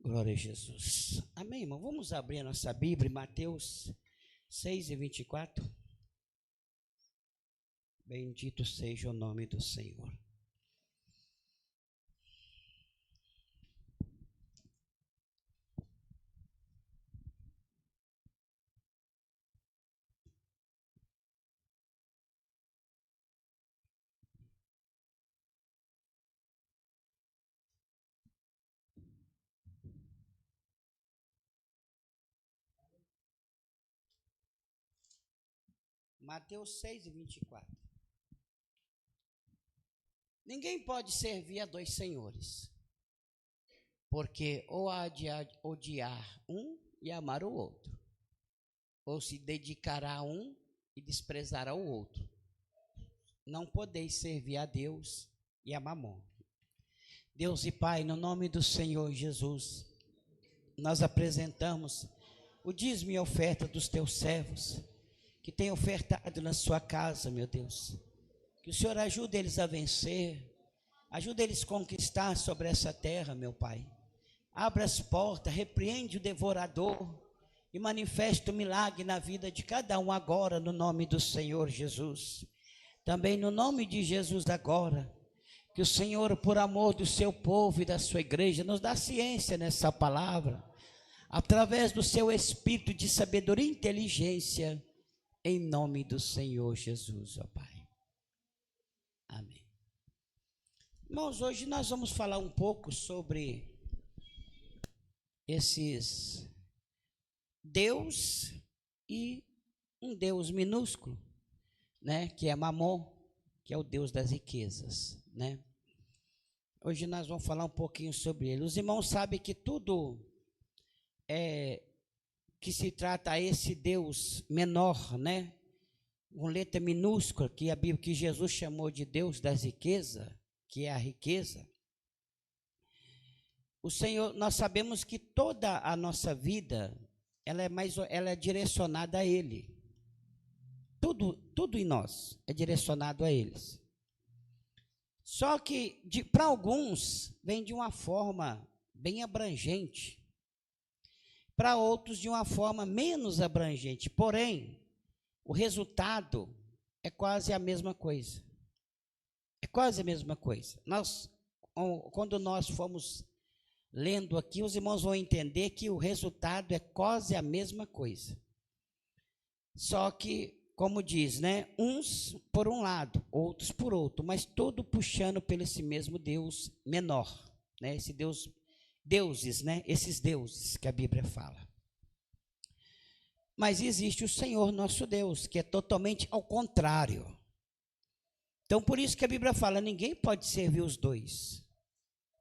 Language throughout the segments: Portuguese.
Glória a Jesus. Amém, irmão? Vamos abrir a nossa Bíblia, Mateus 6:24. Bendito seja o nome do Senhor. Mateus 6:24. Ninguém pode servir a dois senhores, porque ou há de odiar um e amar o outro, ou se dedicará a um e desprezará o outro. Não podeis servir a Deus e a Mamon. Deus e Pai, no nome do Senhor Jesus, nós apresentamos o dízimo e oferta dos teus servos, que têm ofertado na sua casa, meu Deus. Que o Senhor ajude eles a vencer, ajude eles a conquistar sobre essa terra, meu Pai. Abra as portas, repreende o devorador e manifesta o milagre na vida de cada um agora, no nome do Senhor Jesus. Também no nome de Jesus agora, que o Senhor, por amor do seu povo e da sua igreja, nos dá ciência nessa palavra, através do seu espírito de sabedoria e inteligência, em nome do Senhor Jesus, ó Pai. Amém. Irmãos, hoje nós vamos falar um pouco sobre esses Deus e um Deus minúsculo, né, que é Mamon, que é o Deus das riquezas, né? Hoje nós vamos falar um pouquinho sobre ele. Os irmãos sabem que tudo que se trata a esse Deus menor, né, com letra minúscula, que a Bíblia, que Jesus chamou de Deus das riquezas, que é a riqueza. O Senhor, nós sabemos que toda a nossa vida, ela é direcionada a Ele. Tudo em nós é direcionado a eles. Só que para alguns vem de uma forma bem abrangente, para outros de uma forma menos abrangente. Porém, o resultado é quase a mesma coisa. É quase a mesma coisa. Quando nós formos lendo aqui, os irmãos vão entender que o resultado é quase a mesma coisa. Só que, como diz, né? Uns por um lado, outros por outro, mas todo puxando pelo esse mesmo Deus menor, né? Esse deuses, né? Esses deuses que a Bíblia fala. Mas existe o Senhor nosso Deus, que é totalmente ao contrário. Então, por isso que a Bíblia fala, ninguém pode servir os dois,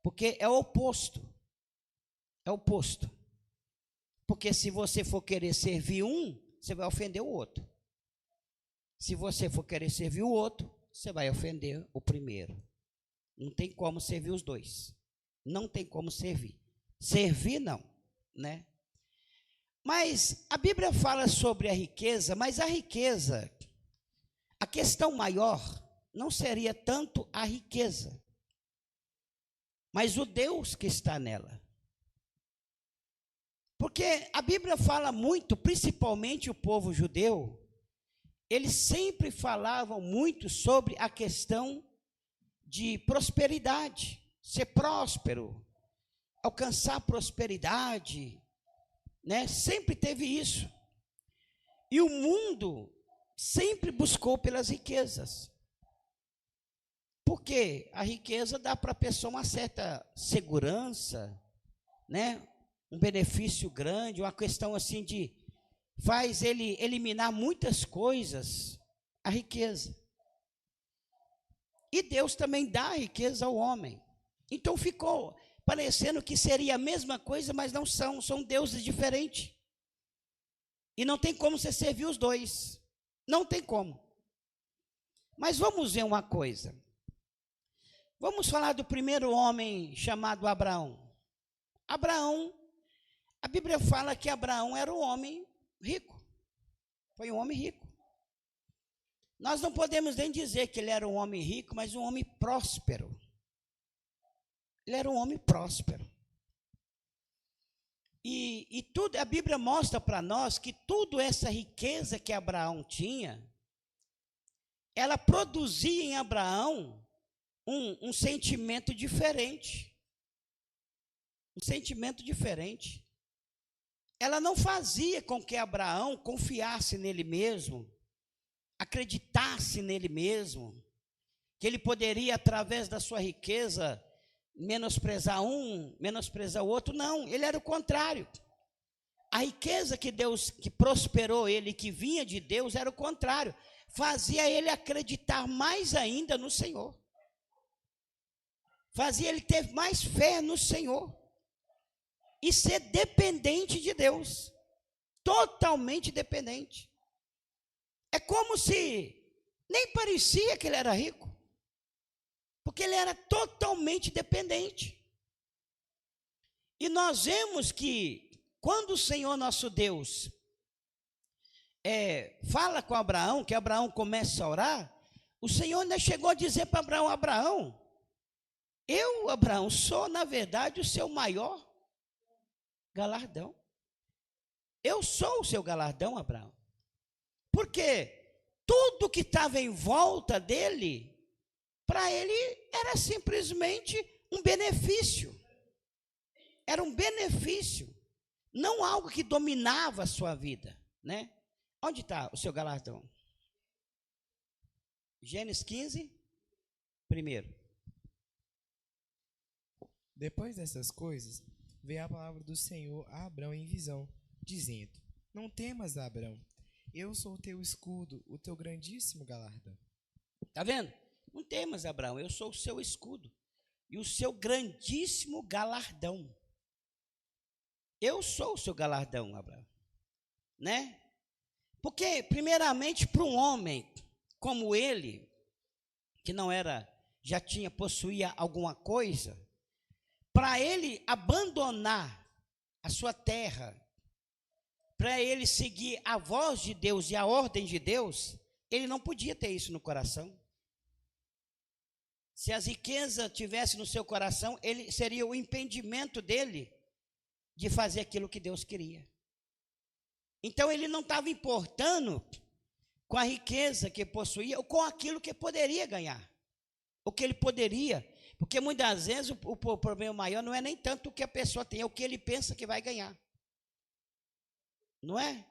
porque é o oposto. É o oposto. Porque se você for querer servir um, você vai ofender o outro. Se você for querer servir o outro, você vai ofender o primeiro. Não tem como servir os dois. Não tem como servir. Servir não, né? Mas a Bíblia fala sobre a riqueza, mas a riqueza, a questão maior não seria tanto a riqueza, mas o Deus que está nela. Porque a Bíblia fala muito, principalmente o povo judeu, eles sempre falavam muito sobre a questão de prosperidade, ser próspero, alcançar prosperidade, né? Sempre teve isso. E o mundo sempre buscou pelas riquezas. Porque a riqueza dá para a pessoa uma certa segurança, né? Um benefício grande, uma questão assim de faz ele eliminar muitas coisas, a riqueza. E Deus também dá a riqueza ao homem. Então ficou parecendo que seria a mesma coisa, mas não são deuses diferentes. E não tem como você servir os dois. Não tem como. Mas vamos ver uma coisa. Vamos falar do primeiro homem chamado Abraão. Abraão, a Bíblia fala que Abraão era um homem rico. Foi um homem rico. Nós não podemos nem dizer que ele era um homem rico, mas um homem próspero. Ele era um homem próspero. E tudo, a Bíblia mostra para nós que toda essa riqueza que Abraão tinha, ela produzia em Abraão um sentimento diferente. Um sentimento diferente. Ela não fazia com que Abraão confiasse nele mesmo, acreditasse nele mesmo, que ele poderia, através da sua riqueza, menosprezar um, menosprezar o outro. Não, ele era o contrário. A riqueza que prosperou ele, que vinha de Deus, era o contrário. Fazia ele acreditar mais ainda no Senhor. Fazia ele ter mais fé no Senhor. E ser dependente de Deus. Totalmente dependente. É como se nem parecia que ele era rico. Porque ele era totalmente dependente. E nós vemos que quando o Senhor nosso Deus fala com Abraão, que Abraão começa a orar, o Senhor ainda chegou a dizer para Abraão: Abraão, eu, Abraão, sou na verdade o seu maior galardão. Eu sou o seu galardão, Abraão. Porque tudo que estava em volta dele, para ele era simplesmente um benefício. Era um benefício, não algo que dominava a sua vida, né? Onde está o seu galardão? Gênesis 15, primeiro. Depois dessas coisas, veio a palavra do Senhor a Abrão em visão, dizendo: Não temas, Abrão, eu sou o teu escudo, o teu grandíssimo galardão. Está vendo? Não temas, Abraão, eu sou o seu escudo e o seu grandíssimo galardão. Eu sou o seu galardão, Abraão, né? Porque, primeiramente, para um homem como ele, que não era, já possuía alguma coisa, para ele abandonar a sua terra, para ele seguir a voz de Deus e a ordem de Deus, ele não podia ter isso no coração. Se as riquezas tivessem no seu coração, ele seria o impedimento dele de fazer aquilo que Deus queria. Então ele não estava importando com a riqueza que possuía ou com aquilo que poderia ganhar, o que ele poderia, porque muitas vezes o problema maior não é nem tanto o que a pessoa tem, é o que ele pensa que vai ganhar, não é?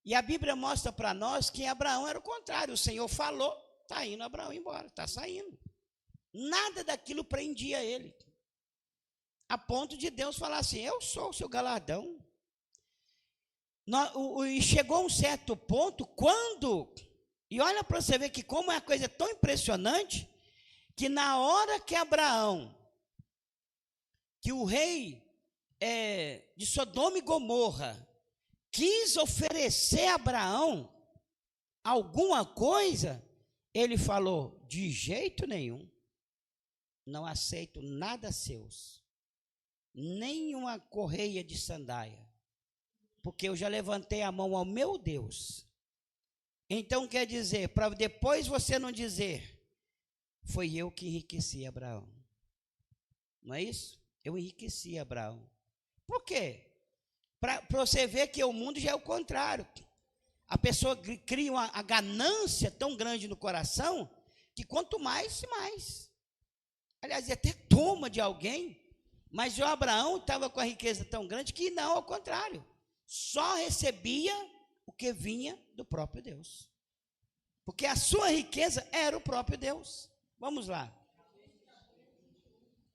E a Bíblia mostra para nós que Abraão era o contrário. O Senhor falou, está indo Abraão embora, está saindo. Nada daquilo prendia ele, a ponto de Deus falar assim: eu sou o seu galardão. E chegou um certo ponto, e olha para você ver que como é uma coisa tão impressionante, que na hora que Abraão, que o rei de Sodoma e Gomorra, quis oferecer a Abraão alguma coisa, ele falou: de jeito nenhum, não aceito nada seus, nem uma correia de sandália, porque eu já levantei a mão ao meu Deus. Então quer dizer, para depois você não dizer: foi eu que enriqueci Abraão. Não é isso? Eu enriqueci Abraão. Por quê? Para você ver que o mundo já é o contrário. A pessoa cria a ganância tão grande no coração, que quanto mais, mais. Aliás, até toma de alguém, mas o Abraão estava com a riqueza tão grande que não, ao contrário. Só recebia o que vinha do próprio Deus. Porque a sua riqueza era o próprio Deus. Vamos lá.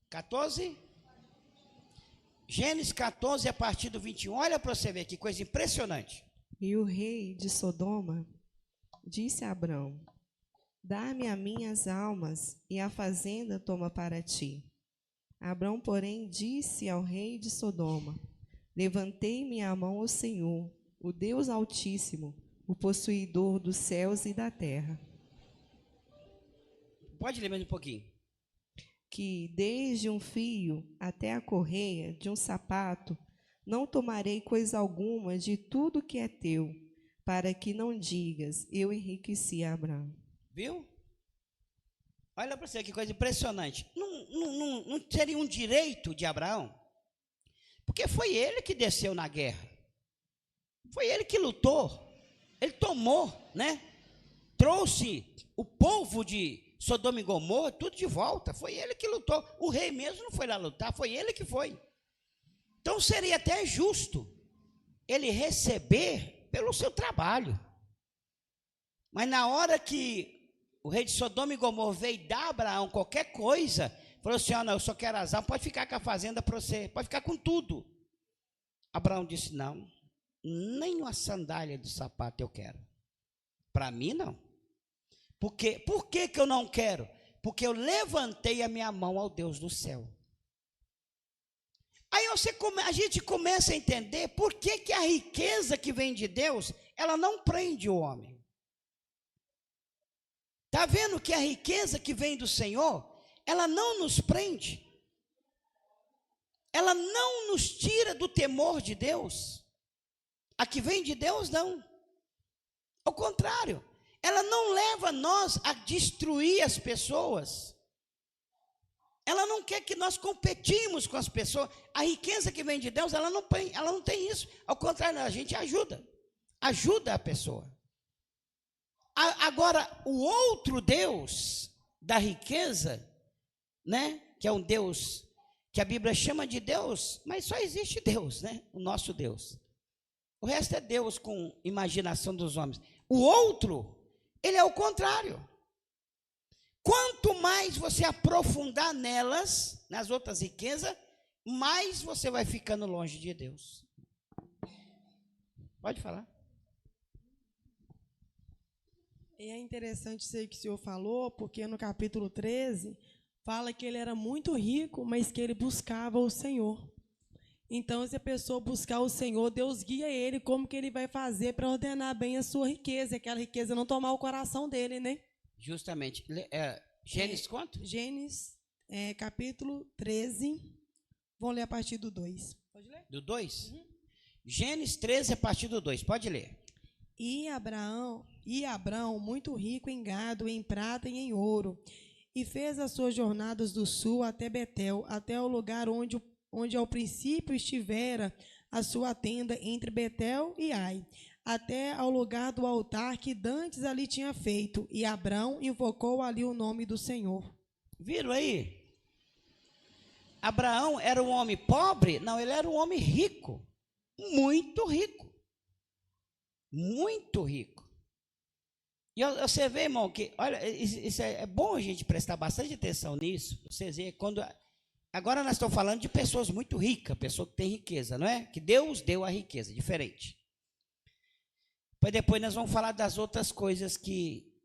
14. Gênesis 14, a partir do 21. Olha para você ver que coisa impressionante. E o rei de Sodoma disse a Abrão: dá-me a minhas almas e a fazenda toma para ti. Abrão, porém, disse ao rei de Sodoma: levantei minha mão ao Senhor, o Deus Altíssimo, o possuidor dos céus e da terra. Pode ler mais um pouquinho. Que desde um fio até a correia de um sapato, não tomarei coisa alguma de tudo que é teu, para que não digas: eu enriqueci Abraão. Viu? Olha para você que coisa impressionante. Não seria um direito de Abraão? Porque foi ele que desceu na guerra. Foi ele que lutou. Ele tomou, né? Trouxe o povo de Sodoma e Gomorra tudo de volta. Foi ele que lutou. O rei mesmo não foi lá lutar, foi ele que foi. Então seria até justo ele receber pelo seu trabalho. Mas na hora que o rei de Sodoma e Gomorra veio dar a Abraão qualquer coisa, falou assim: não, eu só quero as almas, pode ficar com a fazenda para você, pode ficar com tudo. Abraão disse: não, nem uma sandália do sapato eu quero. Para mim não. Por que eu não quero? Porque eu levantei a minha mão ao Deus do céu. Aí a gente começa a entender por que a riqueza que vem de Deus, ela não prende o homem. Está vendo que a riqueza que vem do Senhor, ela não nos prende. Ela não nos tira do temor de Deus. A que vem de Deus, não. Ao contrário, ela não leva nós a destruir as pessoas. Ela não quer que nós competimos com as pessoas. A riqueza que vem de Deus, ela não tem isso. Ao contrário, a gente ajuda a pessoa. Agora, o outro Deus da riqueza, né? Que é um Deus que a Bíblia chama de Deus, mas só existe Deus, né? O nosso Deus. O resto é Deus com imaginação dos homens. O outro, ele é o contrário. Quanto mais você aprofundar nelas, nas outras riquezas, mais você vai ficando longe de Deus. Pode falar. E é interessante isso aí que o senhor falou, porque no capítulo 13, fala que ele era muito rico, mas que ele buscava o Senhor. Então, se a pessoa buscar o Senhor, Deus guia ele como que ele vai fazer para ordenar bem a sua riqueza, aquela riqueza não tomar o coração dele, né? Justamente. Gênesis quanto? Gênesis, capítulo 13. Vamos ler a partir do 2. Pode ler? Do 2? Uhum. Gênesis 13, a partir do 2. Pode ler. E Abrão, muito rico em gado, em prata e em ouro, e fez as suas jornadas do sul até Betel, até o lugar onde ao princípio estivera a sua tenda entre Betel e Ai, até ao lugar do altar que dantes ali tinha feito, e Abrão invocou ali o nome do Senhor. Viram aí? Abraão era um homem pobre? Não, ele era um homem rico, muito rico. Muito rico. E você vê, irmão, que, olha, isso é bom a gente prestar bastante atenção nisso. Vocês veem, agora nós estamos falando de pessoas muito ricas, pessoa que tem riqueza, não é? Que Deus deu a riqueza, diferente. Depois nós vamos falar das outras coisas que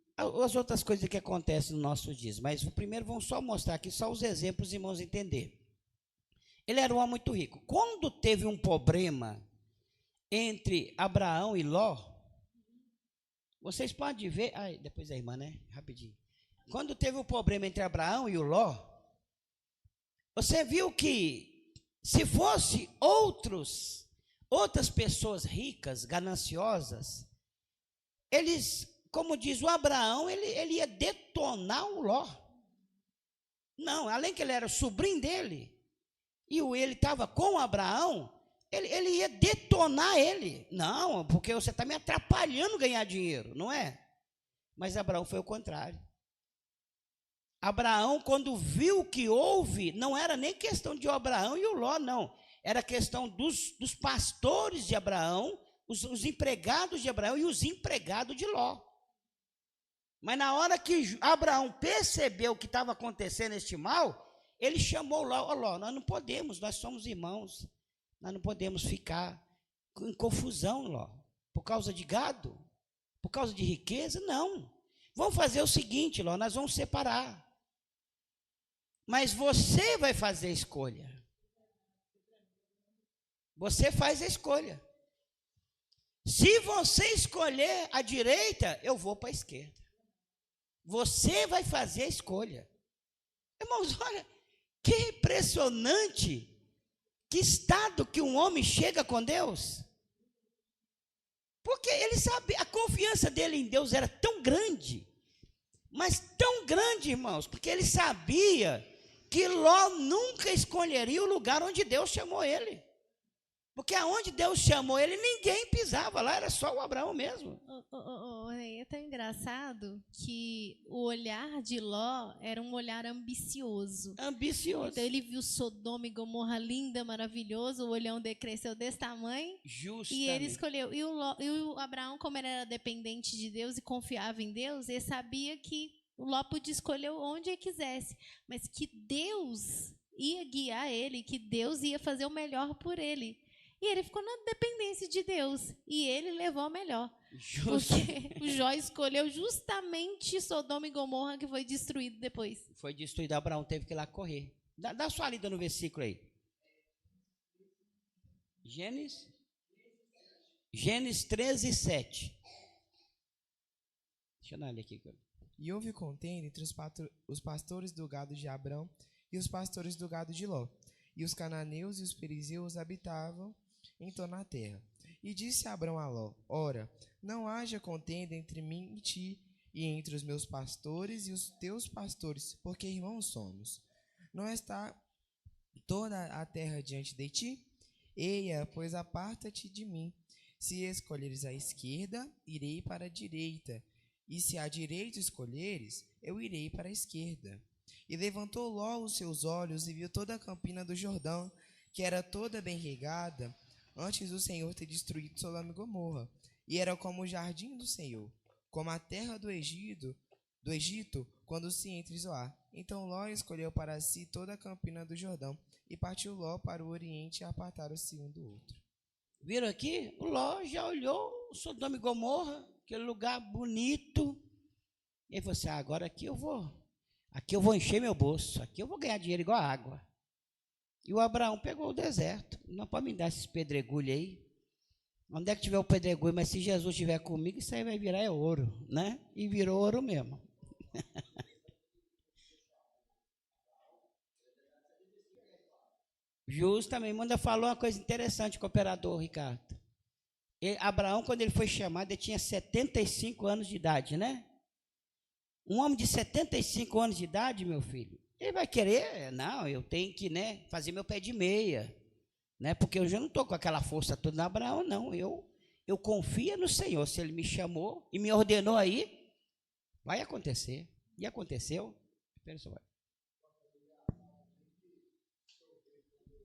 acontecem no nosso dias. Mas primeiro vamos só mostrar aqui só os exemplos, irmãos, entender. Ele era um homem muito rico. Quando teve um problema entre Abraão e Ló, vocês podem ver, depois a irmã, né? Rapidinho. Quando teve o problema entre Abraão e o Ló, você viu que se fosse outras pessoas ricas, gananciosas, eles, como diz o Abraão, ele ia detonar o Ló. Não, além que ele era sobrinho dele, e ele estava com o Abraão, ele ia detonar ele. Não, porque você está me atrapalhando ganhar dinheiro, não é? Mas Abraão foi o contrário. Abraão, quando viu o que houve, não era nem questão de Abraão e o Ló, não. Era questão dos pastores de Abraão, os empregados de Abraão e os empregados de Ló. Mas na hora que Abraão percebeu o que estava acontecendo, este mal, ele chamou Ló: Ló, nós não podemos, nós somos irmãos. Nós não podemos ficar em confusão, Ló, por causa de gado, por causa de riqueza, não. Vamos fazer o seguinte, Ló, nós vamos separar. Mas você vai fazer a escolha. Você faz a escolha. Se você escolher a direita, eu vou para a esquerda. Você vai fazer a escolha. Irmãos, olha, que impressionante. Que estado que um homem chega com Deus? Porque ele sabe, a confiança dele em Deus era tão grande, mas tão grande, irmãos, porque ele sabia que Ló nunca escolheria o lugar onde Deus chamou ele. Porque aonde Deus chamou ele, ninguém pisava lá, era só o Abraão mesmo. É tão engraçado que o olhar de Ló era um olhar ambicioso. Ambicioso. Então ele viu Sodoma e Gomorra linda, maravilhoso, o olhão dele cresceu desse tamanho. Justamente. E ele escolheu. E o Abraão, como ele era dependente de Deus e confiava em Deus, ele sabia que o Ló podia escolher onde ele quisesse, mas que Deus ia guiar ele, que Deus ia fazer o melhor por ele. E ele ficou na dependência de Deus. E ele levou o melhor. Porque o Jó escolheu justamente Sodoma e Gomorra, que foi destruído depois. Foi destruído, Abraão teve que ir lá correr. Dá sua lida no versículo aí. Gênesis 13, 7. Deixa eu dar ali aqui. E houve contenda entre os pastores do gado de Abrão e os pastores do gado de Ló. E os cananeus e os perizeus habitavam em toda a terra. E disse Abrão a Ló: Ora, não haja contenda entre mim e ti, e entre os meus pastores e os teus pastores, porque irmãos somos. Não está toda a terra diante de ti? Eia, pois aparta-te de mim. Se escolheres a esquerda, irei para a direita, e se a direita escolheres, eu irei para a esquerda. E levantou Ló os seus olhos e viu toda a campina do Jordão, que era toda bem regada, antes do Senhor ter destruído Sodoma e Gomorra. E era como o jardim do Senhor, como a terra do Egito, quando se entra em Zoar. Então Ló escolheu para si toda a campina do Jordão, e partiu Ló para o oriente e apartaram-se um do outro. Viram aqui? O Ló já olhou Sodoma e Gomorra, aquele lugar bonito. E ele falou assim: agora aqui eu vou encher meu bolso, aqui eu vou ganhar dinheiro igual a água. E o Abraão pegou o deserto. Não pode me dar esses pedregulhos aí. Onde é que tiver o pedregulho? Mas se Jesus estiver comigo, isso aí vai virar ouro, né? E virou ouro mesmo. Justamente, Manda falou uma coisa interessante com o operador Ricardo. Abraão, quando ele foi chamado, ele tinha 75 anos de idade, né? Um homem de 75 anos de idade, meu filho, ele vai querer, não, eu tenho que, né, fazer meu pé de meia, né? Porque eu já não estou com aquela força toda na Abraão, não. Eu confio no Senhor. Se Ele me chamou e me ordenou aí, vai acontecer. E aconteceu. Espera só.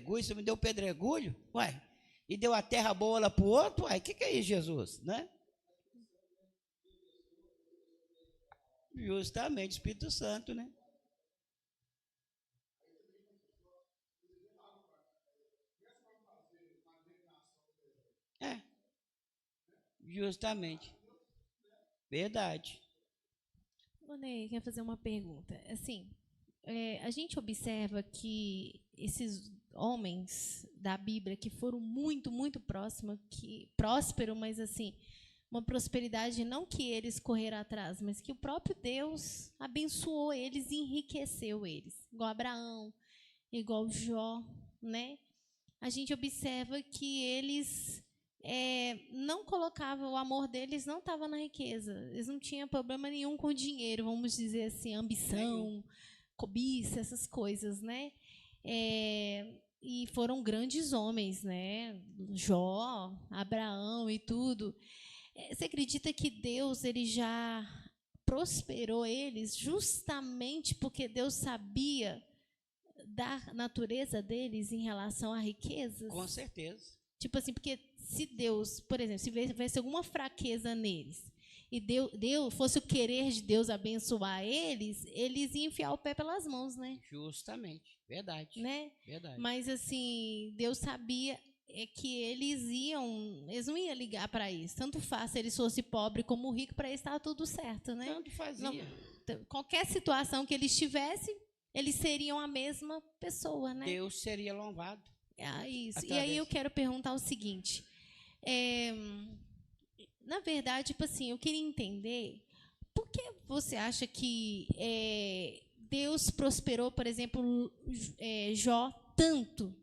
Você me deu pedregulho, uai, e deu a terra boa lá para o outro, uai, o que é isso, Jesus, né? Justamente, Espírito Santo, né? Justamente. Verdade. Ô, Ney, quer fazer uma pergunta? Assim, a gente observa que esses homens da Bíblia que foram muito, muito prósperos, mas assim, uma prosperidade não que eles correram atrás, mas que o próprio Deus abençoou eles e enriqueceu eles, igual Abraão, igual Jó, né? A gente observa que eles não colocavam, o amor deles não estava na riqueza, eles não tinham problema nenhum com o dinheiro, vamos dizer assim, ambição, cobiça, essas coisas, né? E foram grandes homens, né? Jó, Abraão e tudo. Você acredita que Deus ele já prosperou eles justamente porque Deus sabia da natureza deles em relação à riqueza? Com certeza. Tipo assim, porque se Deus, por exemplo, se tivesse alguma fraqueza neles e fosse o querer de Deus abençoar eles iam enfiar o pé pelas mãos, né? Justamente, verdade. Né? Verdade. Mas assim, Deus sabia que eles não iam ligar para isso. Tanto faz se eles fossem pobres como rico, para eles estava tudo certo, né? Tanto fazia. Não, qualquer situação que eles tivessem, eles seriam a mesma pessoa, né? Deus seria louvado. Isso. Através. E aí eu quero perguntar o seguinte. Na verdade, tipo assim, eu queria entender por que você acha que Deus prosperou, por exemplo, Jó tanto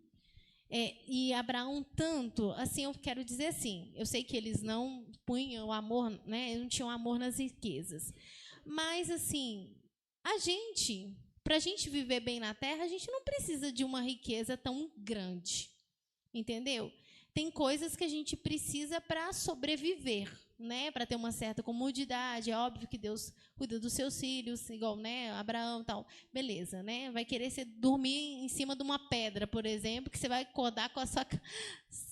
e Abraão tanto? Assim, eu quero dizer assim, eu sei que eles não punham o amor, né? Não tinham amor nas riquezas, mas assim, para a gente viver bem na terra, a gente não precisa de uma riqueza tão grande, entendeu? tem coisas que a gente precisa para sobreviver, né? Para ter uma certa comodidade. É óbvio que Deus cuida dos seus filhos, igual, né, Abraão e tal. Beleza, né? Vai querer você dormir em cima de uma pedra, por exemplo, que você vai acordar com a sua,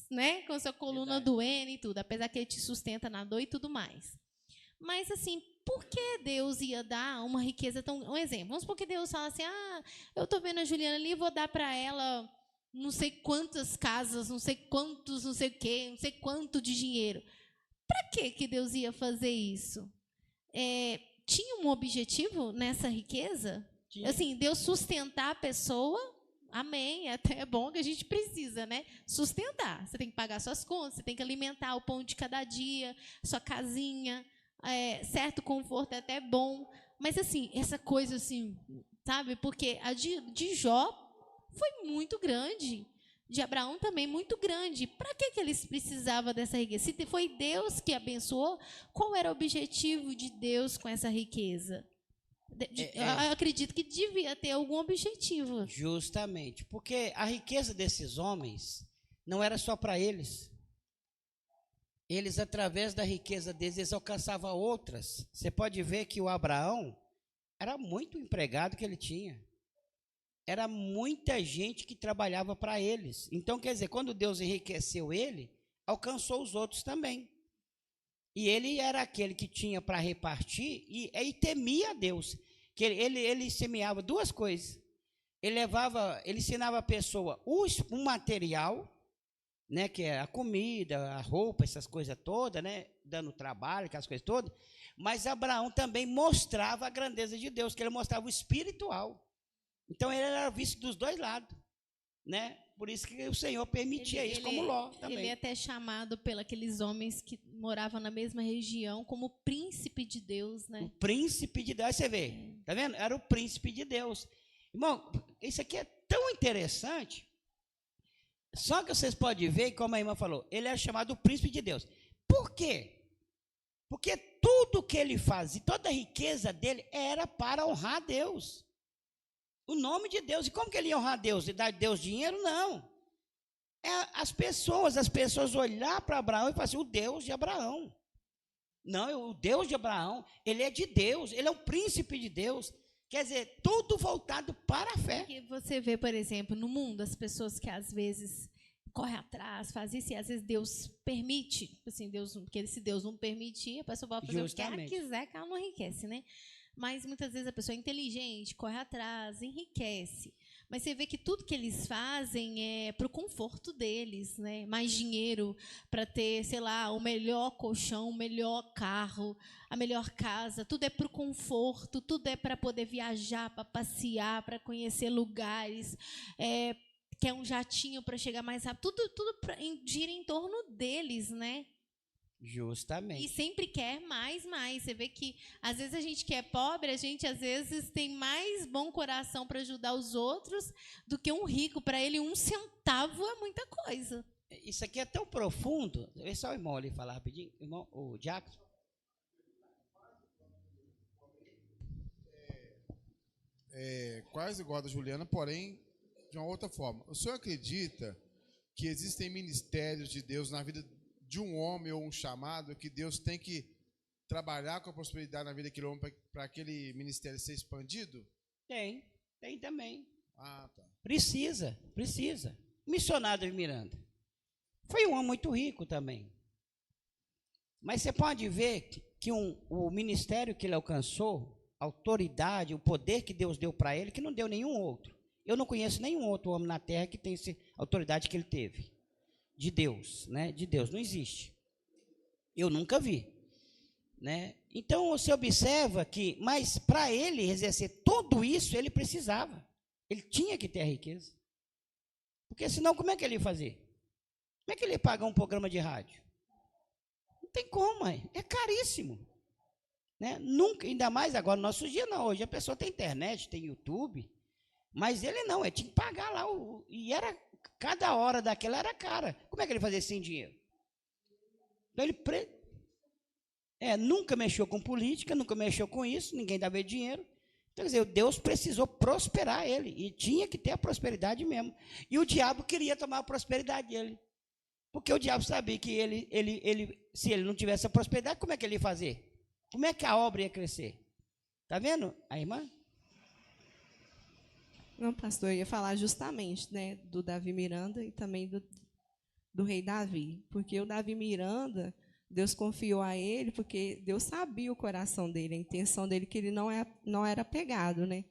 né, com a sua coluna doendo e tudo, apesar que ele te sustenta na dor e tudo mais. Mas, assim, por que Deus ia dar uma riqueza tão... Um exemplo, vamos supor que Deus fala assim, eu estou vendo a Juliana ali, vou dar para ela não sei quantas casas, não sei quantos, não sei o quê, não sei quanto de dinheiro. Para que Deus ia fazer isso? Tinha um objetivo nessa riqueza? Tinha. Assim, Deus sustentar a pessoa, amém, até é bom que a gente precisa, né? Sustentar. Você tem que pagar suas contas, você tem que alimentar o pão de cada dia, sua casinha, certo conforto é até bom. Mas, assim, essa coisa, assim, sabe? Porque a de Jó foi muito grande. De Abraão também muito grande. Para que eles precisavam dessa riqueza? Se foi Deus que abençoou, qual era o objetivo de Deus com essa riqueza? Eu acredito que devia ter algum objetivo. Justamente, porque a riqueza desses homens não era só para eles. Eles, através da riqueza deles, eles alcançavam outras. Você pode ver que o Abraão era muito empregado que ele tinha. Era muita gente que trabalhava para eles. Então, quer dizer, quando Deus enriqueceu ele, alcançou os outros também. E ele era aquele que tinha para repartir e temia a Deus. Que ele semeava duas coisas. Ele ensinava a pessoa um material, né, que é a comida, a roupa, essas coisas todas, né, dando trabalho, aquelas coisas todas. Mas Abraão também mostrava a grandeza de Deus, que ele mostrava o espiritual. Então, ele era visto dos dois lados, né? Por isso que o Senhor permitia isso, como Ló também. Ele é até chamado pelos aqueles homens que moravam na mesma região como príncipe de Deus, né? O príncipe de Deus, aí você vê, tá vendo? Era o príncipe de Deus. Irmão, isso aqui é tão interessante, só que vocês podem ver, como a irmã falou, ele é chamado o príncipe de Deus. Por quê? Porque tudo que ele fazia, toda a riqueza dele era para honrar Deus. O nome de Deus. E como que ele ia honrar Deus? E dar a Deus dinheiro? Não. As pessoas olhar para Abraão e falar assim, o Deus de Abraão. Não, o Deus de Abraão, ele é de Deus, ele é o príncipe de Deus. Quer dizer, tudo voltado para a fé. Porque você vê, por exemplo, no mundo, as pessoas que às vezes correm atrás, fazem isso, e às vezes Deus permite, assim, porque se Deus não permitir, a pessoa vai fazer Justamente. o que ela quiser, que ela não enriquece, né? Mas muitas vezes a pessoa é inteligente, corre atrás, enriquece. Mas você vê que tudo que eles fazem é para o conforto deles, né? Mais dinheiro para ter, sei lá, o melhor colchão, o melhor carro, a melhor casa. Tudo é para o conforto, tudo é para poder viajar, para passear, para conhecer lugares. Quer um jatinho para chegar mais rápido. Tudo gira em torno deles, né? Justamente. E sempre quer mais. Você vê que, às vezes, a gente que é pobre, a gente, às vezes, tem mais bom coração para ajudar os outros do que um rico. Para ele, 1 centavo é muita coisa. Isso aqui é tão profundo. Vê só o irmão ali falar rapidinho. Irmão, o diácono. Quase igual a da Juliana, porém, de uma outra forma. O senhor acredita que existem ministérios de Deus na vida de um homem ou um chamado que Deus tem que trabalhar com a prosperidade na vida daquele homem para aquele ministério ser expandido? Tem também. Ah, tá. Precisa. Missionário de Miranda. Foi um homem muito rico também. Mas você pode ver que o ministério que ele alcançou, a autoridade, o poder que Deus deu para ele, que não deu nenhum outro. Eu não conheço nenhum outro homem na terra que tem essa autoridade que ele teve. De Deus, né? De Deus, não existe. Eu nunca vi, né? Então, você observa que, mas para ele exercer tudo isso, ele precisava. Ele tinha que ter a riqueza. Porque senão, como é que ele ia fazer? Como é que ele ia pagar um programa de rádio? Não tem como, é caríssimo. Né? Nunca, ainda mais agora, no nosso dia não. Hoje a pessoa tem internet, tem YouTube, mas ele não, ele tinha que pagar lá, e era... Cada hora daquela era cara. Como é que ele fazia sem dinheiro? Então ele nunca mexeu com política, nunca mexeu com isso, ninguém dava dinheiro. Então, quer dizer, Deus precisou prosperar ele, e tinha que ter a prosperidade mesmo. E o diabo queria tomar a prosperidade dele. Porque o diabo sabia que se ele não tivesse a prosperidade, como é que ele ia fazer? Como é que a obra ia crescer? Está vendo a irmã? Não, pastor, eu ia falar justamente, né, do Davi Miranda e também do rei Davi. Porque o Davi Miranda, Deus confiou a ele, porque Deus sabia o coração dele, a intenção dele, que ele não era pegado, né?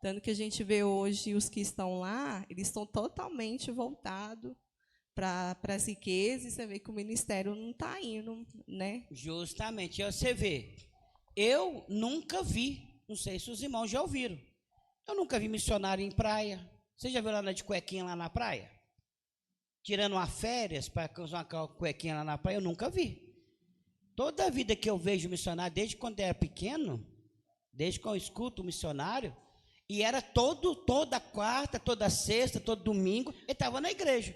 Tanto que a gente vê hoje os que estão lá, eles estão totalmente voltados para as riquezas, e você vê que o ministério não está indo, né? Justamente, você vê, eu nunca vi, não sei se os irmãos já ouviram, eu nunca vi missionário em praia. Você já viu lá de cuequinha lá na praia? Tirando uma férias para usar uma cuequinha lá na praia, eu nunca vi. Toda a vida que eu vejo missionário, desde quando eu era pequeno, desde que eu escuto o missionário, e era toda quarta, toda sexta, todo domingo, ele estava na igreja.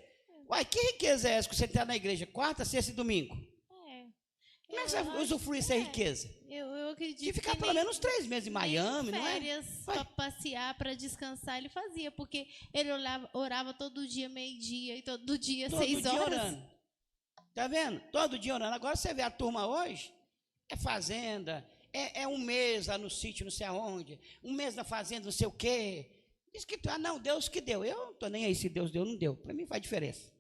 Uai, que riqueza é essa que você está na igreja? Quarta, sexta e domingo? Como é que você usufrui essa riqueza? Eu acredito de ficar que pelo menos 3 meses em Miami, não é? Férias para passear, para descansar, ele fazia, porque ele orava todo dia, meio-dia, e todo dia, 6 horas. Orando. Tá vendo? Todo dia orando. Agora você vê a turma hoje, é fazenda, é um mês lá no sítio, não sei aonde, um mês na fazenda, não sei o quê. Diz que, não, Deus que deu. Eu não estou nem aí se Deus deu ou não deu. Para mim faz diferença.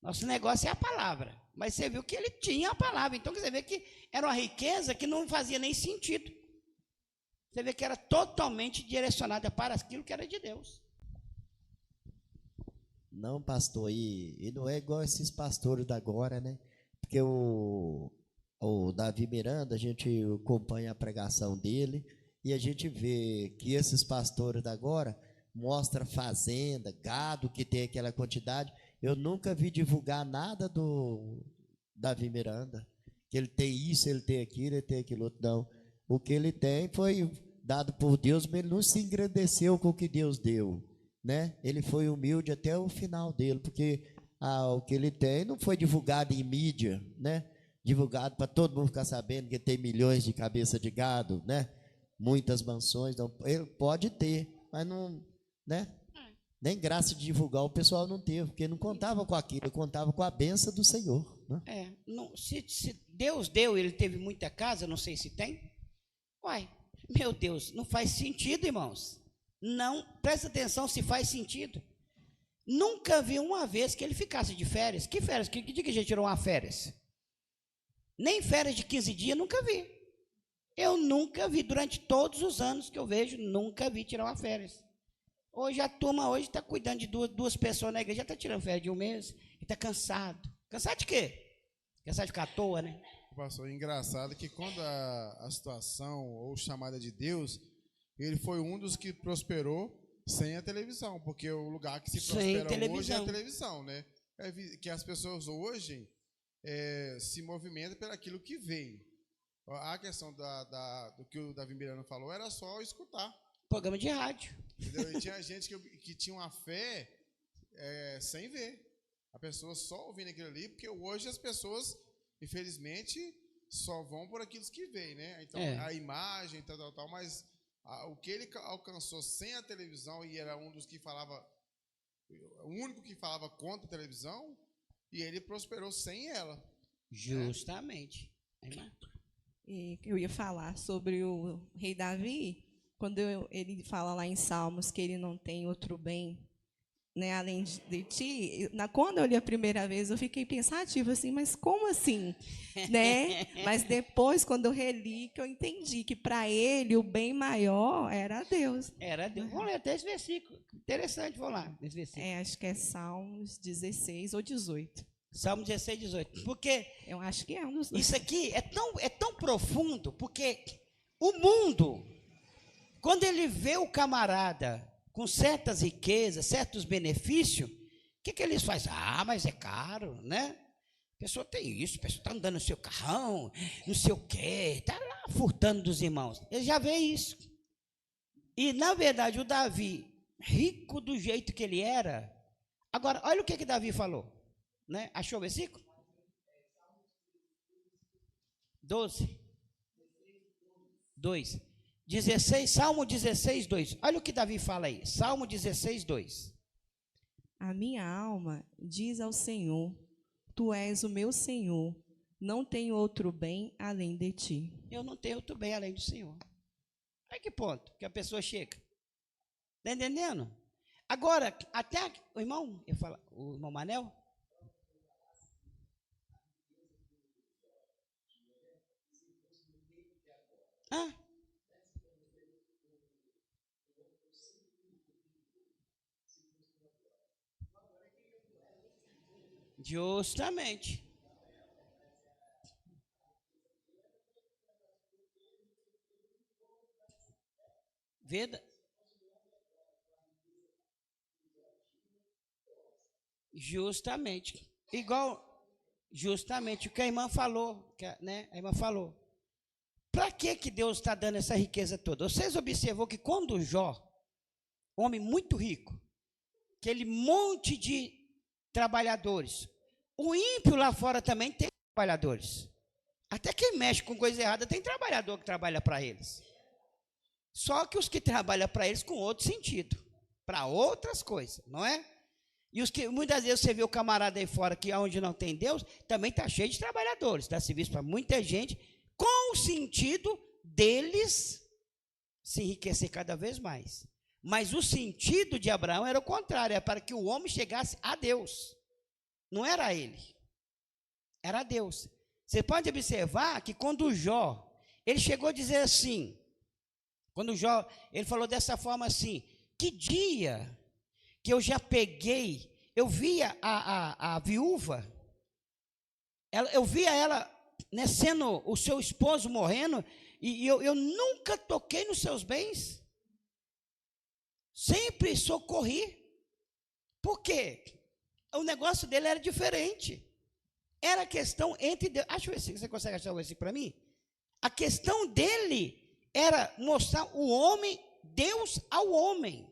Nosso negócio é a palavra. Mas você viu que ele tinha a palavra. Então você vê que era uma riqueza que não fazia nem sentido. Você vê que era totalmente direcionada para aquilo que era de Deus. Não, pastor, e não é igual esses pastores da agora, né? Porque o Davi Miranda, a gente acompanha a pregação dele e a gente vê que esses pastores da agora mostram fazenda, gado que tem aquela quantidade. Eu nunca vi divulgar nada do Davi Miranda, que ele tem isso, ele tem aquilo, ele tem aquilo outro. Não, o que ele tem foi dado por Deus, mas ele não se engrandeceu com o que Deus deu, né? Ele foi humilde até o final dele, porque o que ele tem não foi divulgado em mídia, né? Divulgado para todo mundo ficar sabendo que tem milhões de cabeça de gado, né? Muitas mansões, não, ele pode ter, mas não, né? Nem graça de divulgar o pessoal não teve, porque não contava com aquilo, contava com a bênção do Senhor, né? Se Deus deu, ele teve muita casa, não sei se tem. Uai, meu Deus, não faz sentido, irmãos. Não, presta atenção se faz sentido. Nunca vi uma vez que ele ficasse de férias. Que férias? Que dia que a gente tirou uma férias? Nem férias de 15 dias, nunca vi. Eu nunca vi, durante todos os anos que eu vejo, nunca vi tirar uma férias. Hoje a turma está cuidando de duas pessoas na igreja, já está tirando férias de um mês, e está cansado. Cansado de quê? Cansado de ficar à toa, né? Pastor, engraçado que quando a situação ou chamada de Deus, ele foi um dos que prosperou sem a televisão, porque o lugar que se prospera hoje é a televisão, né? Que as pessoas hoje se movimentam pelo aquilo que vem. A questão do que o Davi Miranda falou era só escutar. Programa de rádio. Entendeu? E tinha gente que tinha uma fé sem ver. A pessoa só ouvindo aquilo ali, porque hoje as pessoas, infelizmente, só vão por aquilo que veem, né? Então, a imagem, tal, mas o que ele alcançou sem a televisão, e era um dos que falava, o único que falava contra a televisão, e ele prosperou sem ela. Justamente. Né? E eu ia falar sobre o rei Davi, quando ele fala lá em Salmos que ele não tem outro bem, né, além de ti. Quando eu li a primeira vez, eu fiquei pensativa assim, mas como assim? Né? Mas depois, quando eu reli, que eu entendi que para ele o bem maior era Deus. Era Deus. Vamos ler até esse versículo. Interessante, vamos lá. Esse versículo. Acho que é Salmos 16 ou 18. Salmo 16, 18. Porque eu acho que é um dos dois. Isso aqui é tão profundo, porque o mundo, quando ele vê o camarada com certas riquezas, certos benefícios, o que eles fazem? Mas é caro, né? A pessoa tem isso, a pessoa está andando no seu carrão, não sei o quê, está lá furtando dos irmãos. Ele já vê isso. E, na verdade, o Davi, rico do jeito que ele era, agora, olha o que Davi falou. Né? Achou o versículo? 12. 2. 16, Salmo 16, 2. Olha o que Davi fala aí. Salmo 16, 2. A minha alma diz ao Senhor, tu és o meu Senhor, não tenho outro bem além de ti. Eu não tenho outro bem além do Senhor. A que ponto que a pessoa chega? Está entendendo? Agora, até o irmão, o irmão Manel, justamente. Justamente. Justamente o que a irmã falou, né? A irmã falou. Para que Deus está dando essa riqueza toda? Vocês observou que quando Jó, homem muito rico, aquele monte de trabalhadores, o ímpio lá fora também tem trabalhadores. Até quem mexe com coisa errada tem trabalhador que trabalha para eles. Só que os que trabalham para eles com outro sentido, para outras coisas, não é? E os que muitas vezes você vê o camarada aí fora que onde não tem Deus, também está cheio de trabalhadores, dá serviço para muita gente, com o sentido deles se enriquecer cada vez mais. Mas o sentido de Abraão era o contrário, era para que o homem chegasse a Deus. Não era ele, era Deus. Você pode observar que quando Jó, ele chegou a dizer assim, quando Jó, ele falou dessa forma assim, que dia que eu já peguei, eu via a viúva, eu via ela, né, sendo o seu esposo morrendo, e eu nunca toquei nos seus bens, sempre socorri. Por quê? O negócio dele era diferente. Era questão entre Deus. Acho que você consegue achar isso para mim? A questão dele era mostrar o homem, Deus ao homem.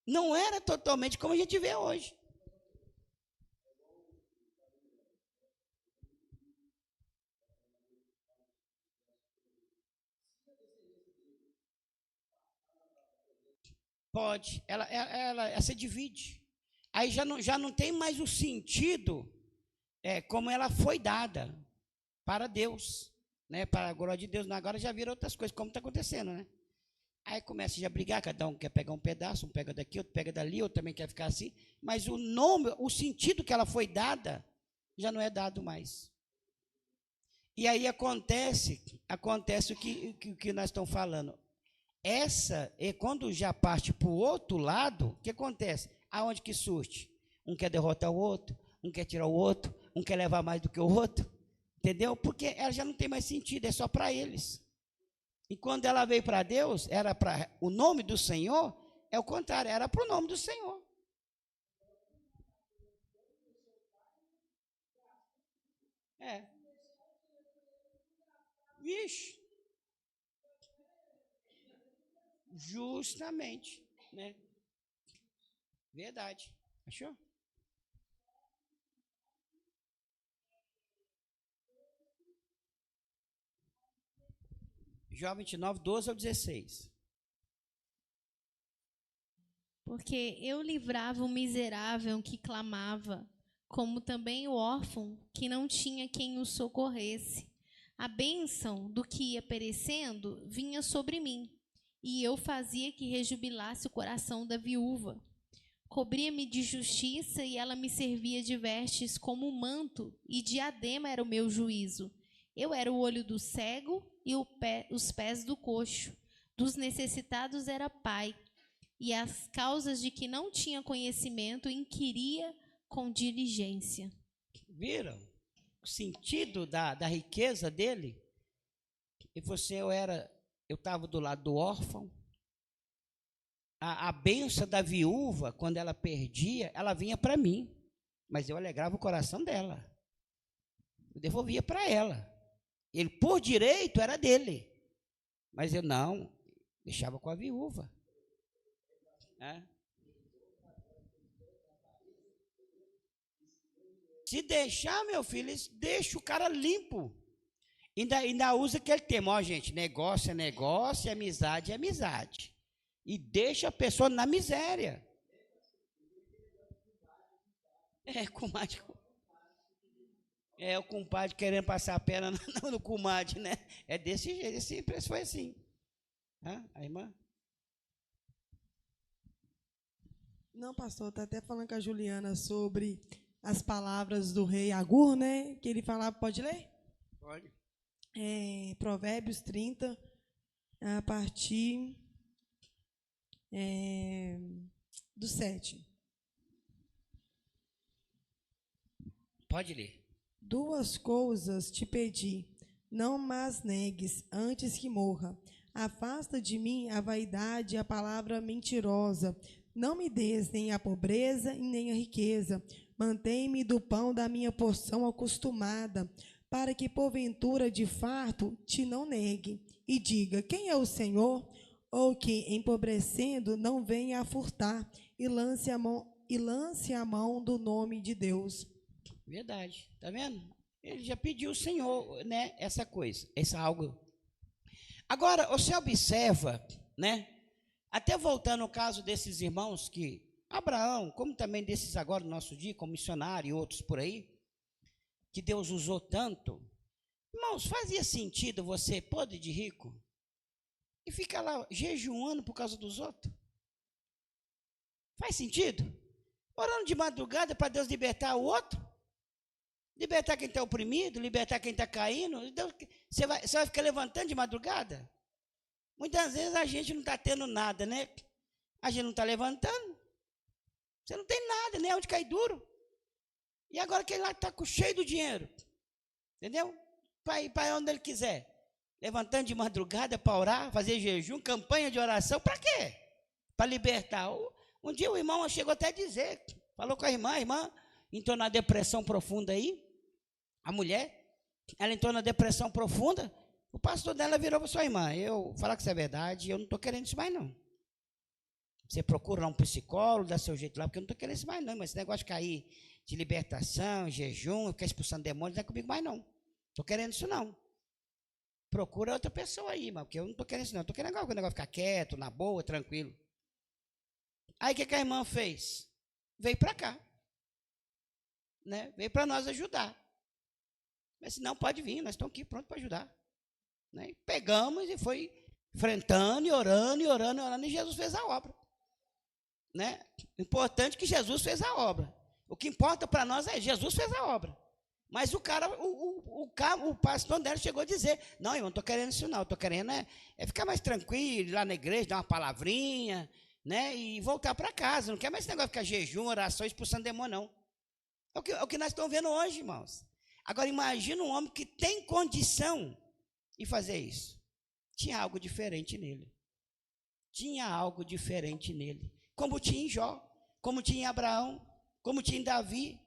Não era totalmente como a gente vê hoje. Pode, ela se divide. Aí já não tem mais o sentido como ela foi dada para Deus, né? Para a glória de Deus. Agora já viram outras coisas, como está acontecendo, né? Aí começa já a brigar, cada um quer pegar um pedaço, um pega daqui, outro pega dali, outro também quer ficar assim, mas o nome, o sentido que ela foi dada, já não é dado mais. E aí acontece o que nós estamos falando. Quando já parte para o outro lado, o que acontece? Aonde que surge? Um quer derrotar o outro, um quer tirar o outro, um quer levar mais do que o outro, entendeu? Porque ela já não tem mais sentido, é só para eles. E quando ela veio para Deus, era para o nome do Senhor, é o contrário, era para o nome do Senhor. Vixe. Justamente, né? Verdade. Achou? Jó 29, 12 ao 16. Porque eu livrava o miserável que clamava, como também o órfão que não tinha quem o socorresse. A bênção do que ia perecendo vinha sobre mim, e eu fazia que rejubilasse o coração da viúva. Cobria-me de justiça, e ela me servia de vestes como um manto, e diadema era o meu juízo. Eu era o olho do cego e os pés do coxo. Dos necessitados era pai, e as causas de que não tinha conhecimento inquiria com diligência. Viram o sentido da riqueza dele? E eu estava do lado do órfão. A bênção da viúva, quando ela perdia, ela vinha para mim, mas eu alegrava o coração dela. Eu devolvia para ela. Ele, por direito, era dele, mas eu não, deixava com a viúva. Se deixar, meu filho, deixa o cara limpo. Ainda usa aquele termo, ó, gente, negócio é negócio, amizade é amizade. E deixa a pessoa na miséria. É o compadre querendo passar a perna no comadre, né? É desse jeito, sempre foi assim. A irmã? Não, pastor, está até falando com a Juliana sobre as palavras do rei Agur, né? Que ele falava, pode ler? Pode. Provérbios 30, a partir do 7. Pode ler. 2 coisas te pedi, não mas negues, antes que morra. Afasta de mim a vaidade e a palavra mentirosa. Não me des nem a pobreza e nem a riqueza. Mantém-me do pão da minha porção acostumada, para que porventura de farto te não negue, e diga, quem é o Senhor? Ou que, empobrecendo, não venha a furtar, e lance a mão do nome de Deus. Verdade, tá vendo? Ele já pediu o Senhor, né, essa coisa, esse algo. Agora, você observa, né, até voltando ao caso desses irmãos que, Abraão, como também desses agora no nosso dia, como missionário e outros por aí, que Deus usou tanto, irmãos, fazia sentido você, podre de rico, e ficar lá jejuando por causa dos outros? Faz sentido? Orando de madrugada para Deus libertar o outro? Libertar quem está oprimido, libertar quem está caindo. Deus, você vai ficar levantando de madrugada? Muitas vezes a gente não está tendo nada, né? A gente não está levantando. Você não tem nada, nem onde cair duro. E agora aquele lá está cheio do dinheiro. Entendeu? Para ir para onde ele quiser. Levantando de madrugada para orar, fazer jejum, campanha de oração. Para quê? Para libertar. Um dia o irmão chegou até a dizer, falou com a irmã entrou na depressão profunda aí, a mulher, ela entrou na depressão profunda, o pastor dela virou para sua irmã, eu falar que isso é verdade, eu não estou querendo isso mais não. Você procura lá um psicólogo, dá seu jeito lá, porque eu não estou querendo isso mais não, mas esse negócio de cair de libertação, jejum, ficar expulsando demônios, não é comigo mais não. Estou querendo isso não. Procura outra pessoa aí, irmão, porque eu não estou querendo isso não, estou querendo o negócio ficar quieto, na boa, tranquilo. Aí o que a irmã fez? Veio para cá. Né? Veio para nós ajudar. Mas não, pode vir, nós estamos aqui prontos para ajudar. Né? E pegamos e foi enfrentando, e orando, e Jesus fez a obra. Né? O importante é que Jesus fez a obra. O que importa para nós é Jesus fez a obra. Mas o pastor dela chegou a dizer, não, irmão, não estou querendo isso não, estou querendo é ficar mais tranquilo, ir lá na igreja, dar uma palavrinha, né? E voltar para casa. Não quer mais esse negócio de ficar jejum, oração, expulsando demônio, não. É o que nós estamos vendo hoje, irmãos. Agora, imagina um homem que tem condição de fazer isso. Tinha algo diferente nele. Tinha algo diferente nele. Como tinha em Jó, como tinha em Abraão, como tinha em Davi.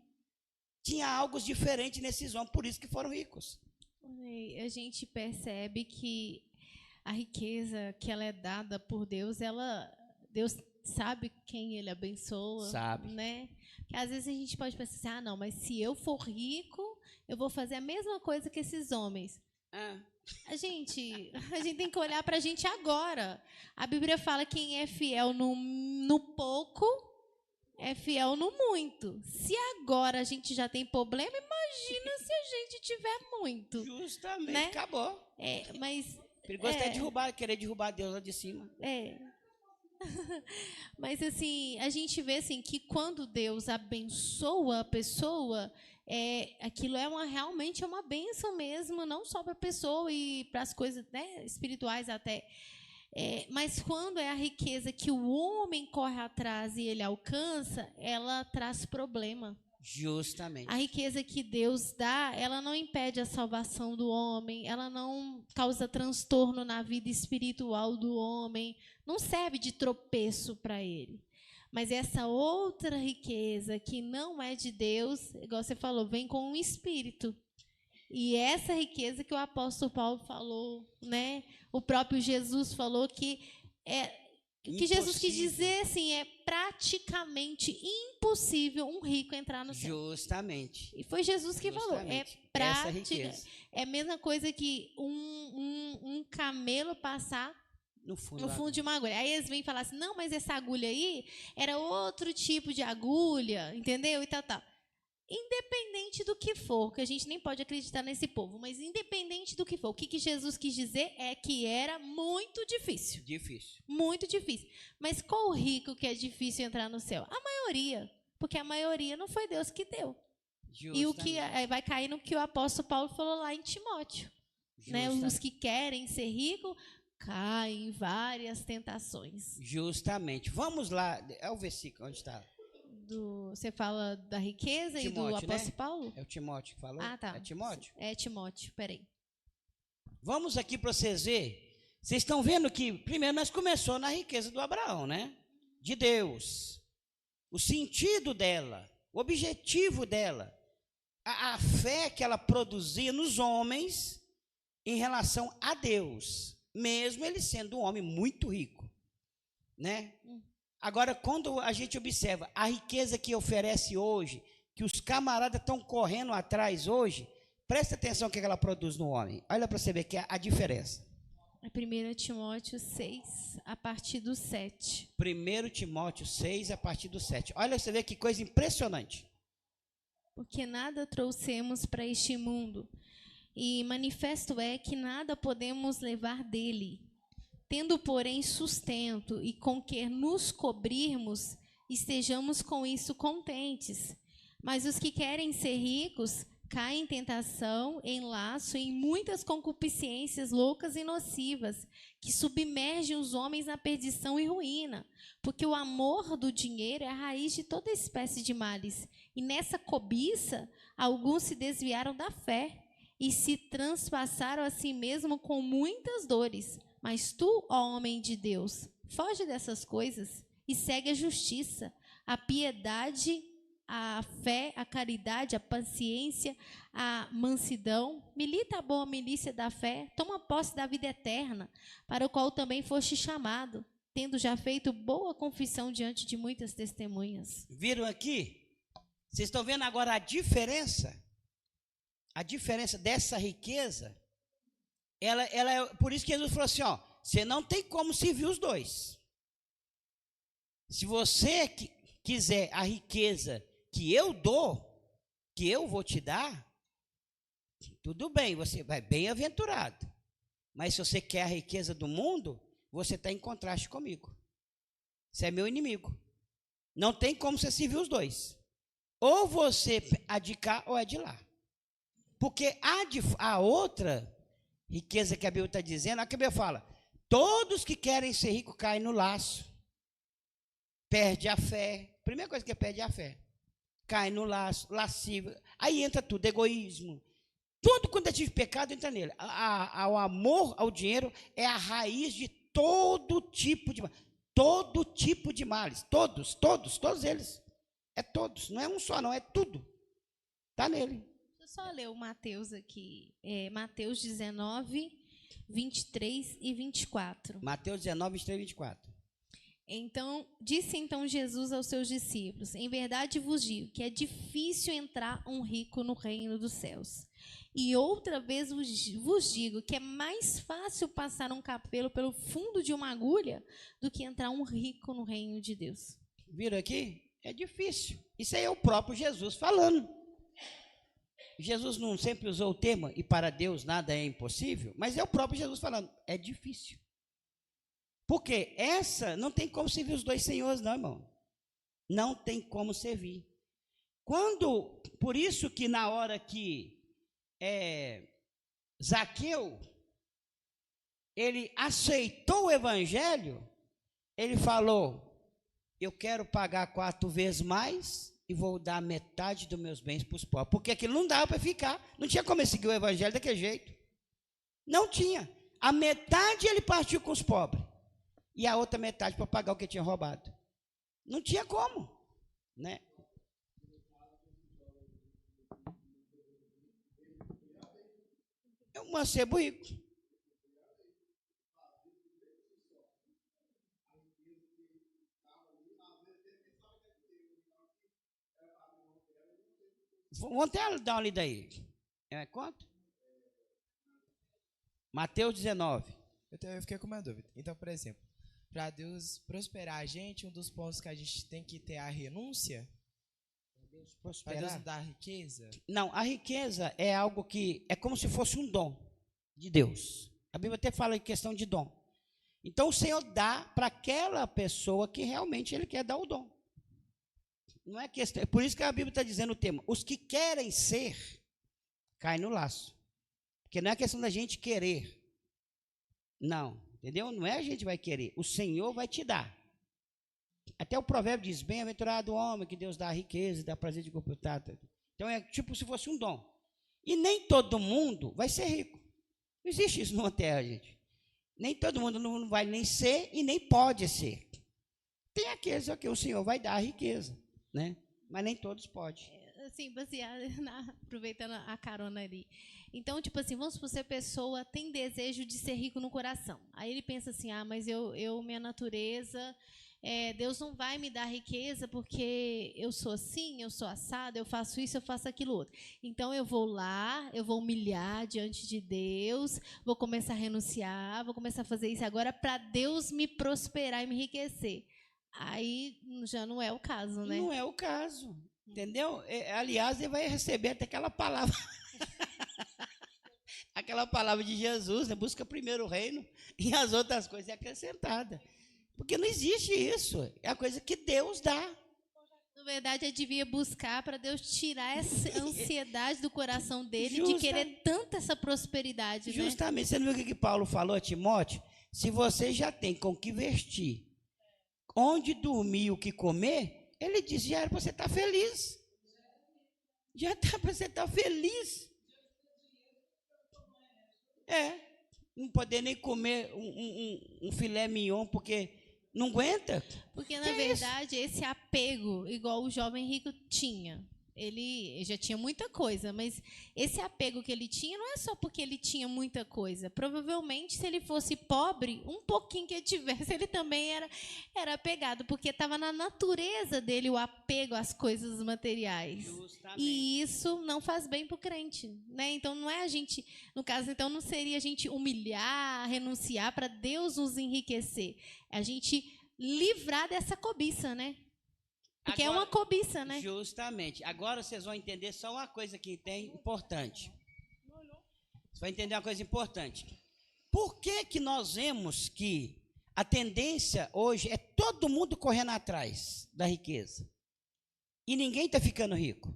Tinha algo diferente nesses homens, por isso que foram ricos. A gente percebe que a riqueza que ela é dada por Deus, Deus sabe quem Ele abençoa. Sabe. Né? Que às vezes a gente pode pensar, não, mas se eu for rico, eu vou fazer a mesma coisa que esses homens. A gente tem que olhar para a gente agora. A Bíblia fala que quem é fiel no pouco é fiel no muito. Se agora a gente já tem problema, imagina se a gente tiver muito. Justamente, né? Acabou. Mas perigoso é querer derrubar Deus lá de cima. Mas assim, a gente vê assim, que quando Deus abençoa a pessoa, aquilo realmente é uma bênção mesmo, não só para a pessoa e para as coisas, né, espirituais até. Mas quando é a riqueza que o homem corre atrás e ele alcança, ela traz problema. Justamente. A riqueza que Deus dá, ela não impede a salvação do homem, ela não causa transtorno na vida espiritual do homem, não serve de tropeço para ele. Mas essa outra riqueza que não é de Deus, igual você falou, vem com um espírito. E essa riqueza que o apóstolo Paulo falou, né? O próprio Jesus falou que Jesus quis dizer assim, é praticamente impossível um rico entrar no céu. Justamente. E foi Jesus que falou, é a mesma coisa que um camelo passar no fundo de uma agulha. Aí eles vêm falar assim, não, mas essa agulha aí era outro tipo de agulha, entendeu? E tal. independente do que for, que a gente nem pode acreditar nesse povo, mas independente do que for, o que Jesus quis dizer é que era muito difícil. Difícil. Muito difícil. Mas qual o rico que é difícil entrar no céu? A maioria. Porque a maioria não foi Deus que deu. E o que vai cair no que o apóstolo Paulo falou lá em Timóteo. Né? Os que querem ser ricos caem em várias tentações. Justamente. Vamos lá. É o versículo onde está. Você fala da riqueza Timóteo, e do apóstolo né? Paulo? É o Timóteo que falou? Ah, tá. É Timóteo? É Timóteo, peraí. Vamos aqui para vocês verem. Vocês estão vendo que, primeiro, nós começamos na riqueza do Abraão, né? De Deus. O sentido dela, o objetivo dela, a fé que ela produzia nos homens em relação a Deus, mesmo ele sendo um homem muito rico, né? Agora, quando a gente observa a riqueza que oferece hoje, que os camaradas estão correndo atrás hoje, presta atenção no que ela produz no homem. Olha para você ver que é a diferença. É 1 Timóteo 6, a partir do 7. 1 Timóteo 6, a partir do 7. Olha para você ver que coisa impressionante. Porque nada trouxemos para este mundo, e manifesto é que nada podemos levar dele. Tendo, porém, sustento e com que nos cobrirmos, estejamos com isso contentes. Mas os que querem ser ricos caem em tentação, em laço, em muitas concupiscências loucas e nocivas, que submergem os homens na perdição e ruína. Porque o amor do dinheiro é a raiz de toda espécie de males. E nessa cobiça, alguns se desviaram da fé e se transpassaram a si mesmo com muitas dores. Mas tu, ó homem de Deus, foge dessas coisas e segue a justiça, a piedade, a fé, a caridade, a paciência, a mansidão. Milita a boa milícia da fé, toma posse da vida eterna, para o qual também foste chamado, tendo já feito boa confissão diante de muitas testemunhas. Viram aqui? Vocês estão vendo agora a diferença? A diferença dessa riqueza? Ela é, por isso que Jesus falou assim, ó, você não tem como servir os dois. Se você quiser a riqueza que eu dou, que eu vou te dar, tudo bem, você vai bem-aventurado. Mas se você quer a riqueza do mundo, você está em contraste comigo. Você é meu inimigo. Não tem como você servir os dois. Ou você é de cá ou é de lá. Porque a outra riqueza que a Bíblia está dizendo, a Bíblia fala, todos que querem ser ricos caem no laço, perde a fé. Primeira coisa que perde é a fé. Cai no laço, lascivo. Aí entra tudo, egoísmo. Tudo quanto é tipo de pecado entra nele. O amor ao dinheiro é a raiz de todo tipo de males. Todos eles. É todos, não é um só não, é tudo. Está nele. Deixa eu só ler o Mateus aqui. Mateus 19, 23 e 24. Mateus 19, 23 e 24. Disse Jesus aos seus discípulos, em verdade vos digo que é difícil entrar um rico no reino dos céus. E outra vez vos digo que é mais fácil passar um capelo pelo fundo de uma agulha do que entrar um rico no reino de Deus. Viram aqui? É difícil. Isso aí é o próprio Jesus falando. Jesus não sempre usou o termo, e para Deus nada é impossível, mas é o próprio Jesus falando, é difícil. Porque essa não tem como servir os dois senhores, não, irmão. Não tem como servir. Por isso que na hora que Zaqueu, ele aceitou o evangelho, ele falou, eu quero pagar 4 vezes mais e vou dar metade dos meus bens para os pobres. Porque aquilo não dava para ficar, não tinha como ele seguir o evangelho daquele jeito. Não tinha. A metade ele partiu com os pobres. E a outra metade para pagar o que tinha roubado. Não tinha como, né? É um mancebo rico. Vamos até dar uma lida aí. Quanto? Mateus 19. Eu fiquei com uma dúvida. Então, por exemplo, para Deus prosperar a gente, um dos pontos que a gente tem que ter é a renúncia. Deus Para prosperar. Deus dar riqueza? Não, a riqueza é algo que é como se fosse um dom de Deus. A Bíblia até fala em questão de dom. Então o Senhor dá para aquela pessoa que realmente Ele quer dar o dom. Não é questão. É por isso que a Bíblia está dizendo o tema. Os que querem ser, caem no laço. Porque não é questão da gente querer. Não, entendeu? Não é a gente vai querer. O Senhor vai te dar. Até o provérbio diz, bem-aventurado o homem que Deus dá a riqueza e dá prazer de computar. Então é tipo se fosse um dom. E nem todo mundo vai ser rico. Não existe isso numa terra, gente. Nem todo mundo não vai nem ser e nem pode ser. Tem aqueles que o Senhor vai dar a riqueza, né? Mas nem todos podem. Assim, baseado aproveitando a carona ali. Então, tipo assim, vamos supor que a pessoa tem desejo de ser rico no coração. Aí ele pensa assim, mas minha natureza, Deus não vai me dar riqueza porque eu sou assim, eu sou assado, eu faço isso, eu faço aquilo outro. Então, eu vou lá, eu vou humilhar diante de Deus, vou começar a renunciar, vou começar a fazer isso agora para Deus me prosperar e me enriquecer. Aí já não é o caso, né? Não é o caso, entendeu? Aliás, ele vai receber até aquela palavra, aquela palavra de Jesus, né? Busca primeiro o reino e as outras coisas é acrescentada. Porque não existe isso, é a coisa que Deus dá. Na verdade, ele devia buscar para Deus tirar essa ansiedade do coração dele de querer tanto essa prosperidade, né? Justamente, você não viu o que Paulo falou a Timóteo? Se você já tem com o que vestir, onde dormir, o que comer, ele disse, já era para você estar feliz. Já está para você estar feliz. Não poder nem comer um filé mignon, porque não aguenta. Porque, na verdade, esse apego, igual o jovem rico tinha, ele já tinha muita coisa, mas esse apego que ele tinha não é só porque ele tinha muita coisa. Provavelmente, se ele fosse pobre, um pouquinho que ele tivesse, ele também era apegado, porque estava na natureza dele o apego às coisas materiais. Justamente. E isso não faz bem para o crente, né? Então, não é a gente, no caso, então não seria a gente humilhar, renunciar para Deus nos enriquecer. É a gente livrar dessa cobiça, né? Porque agora, é uma cobiça, né? Justamente. Agora vocês vão entender só uma coisa que tem importante. Você vai entender uma coisa importante. Por que nós vemos que a tendência hoje é todo mundo correndo atrás da riqueza? E ninguém está ficando rico.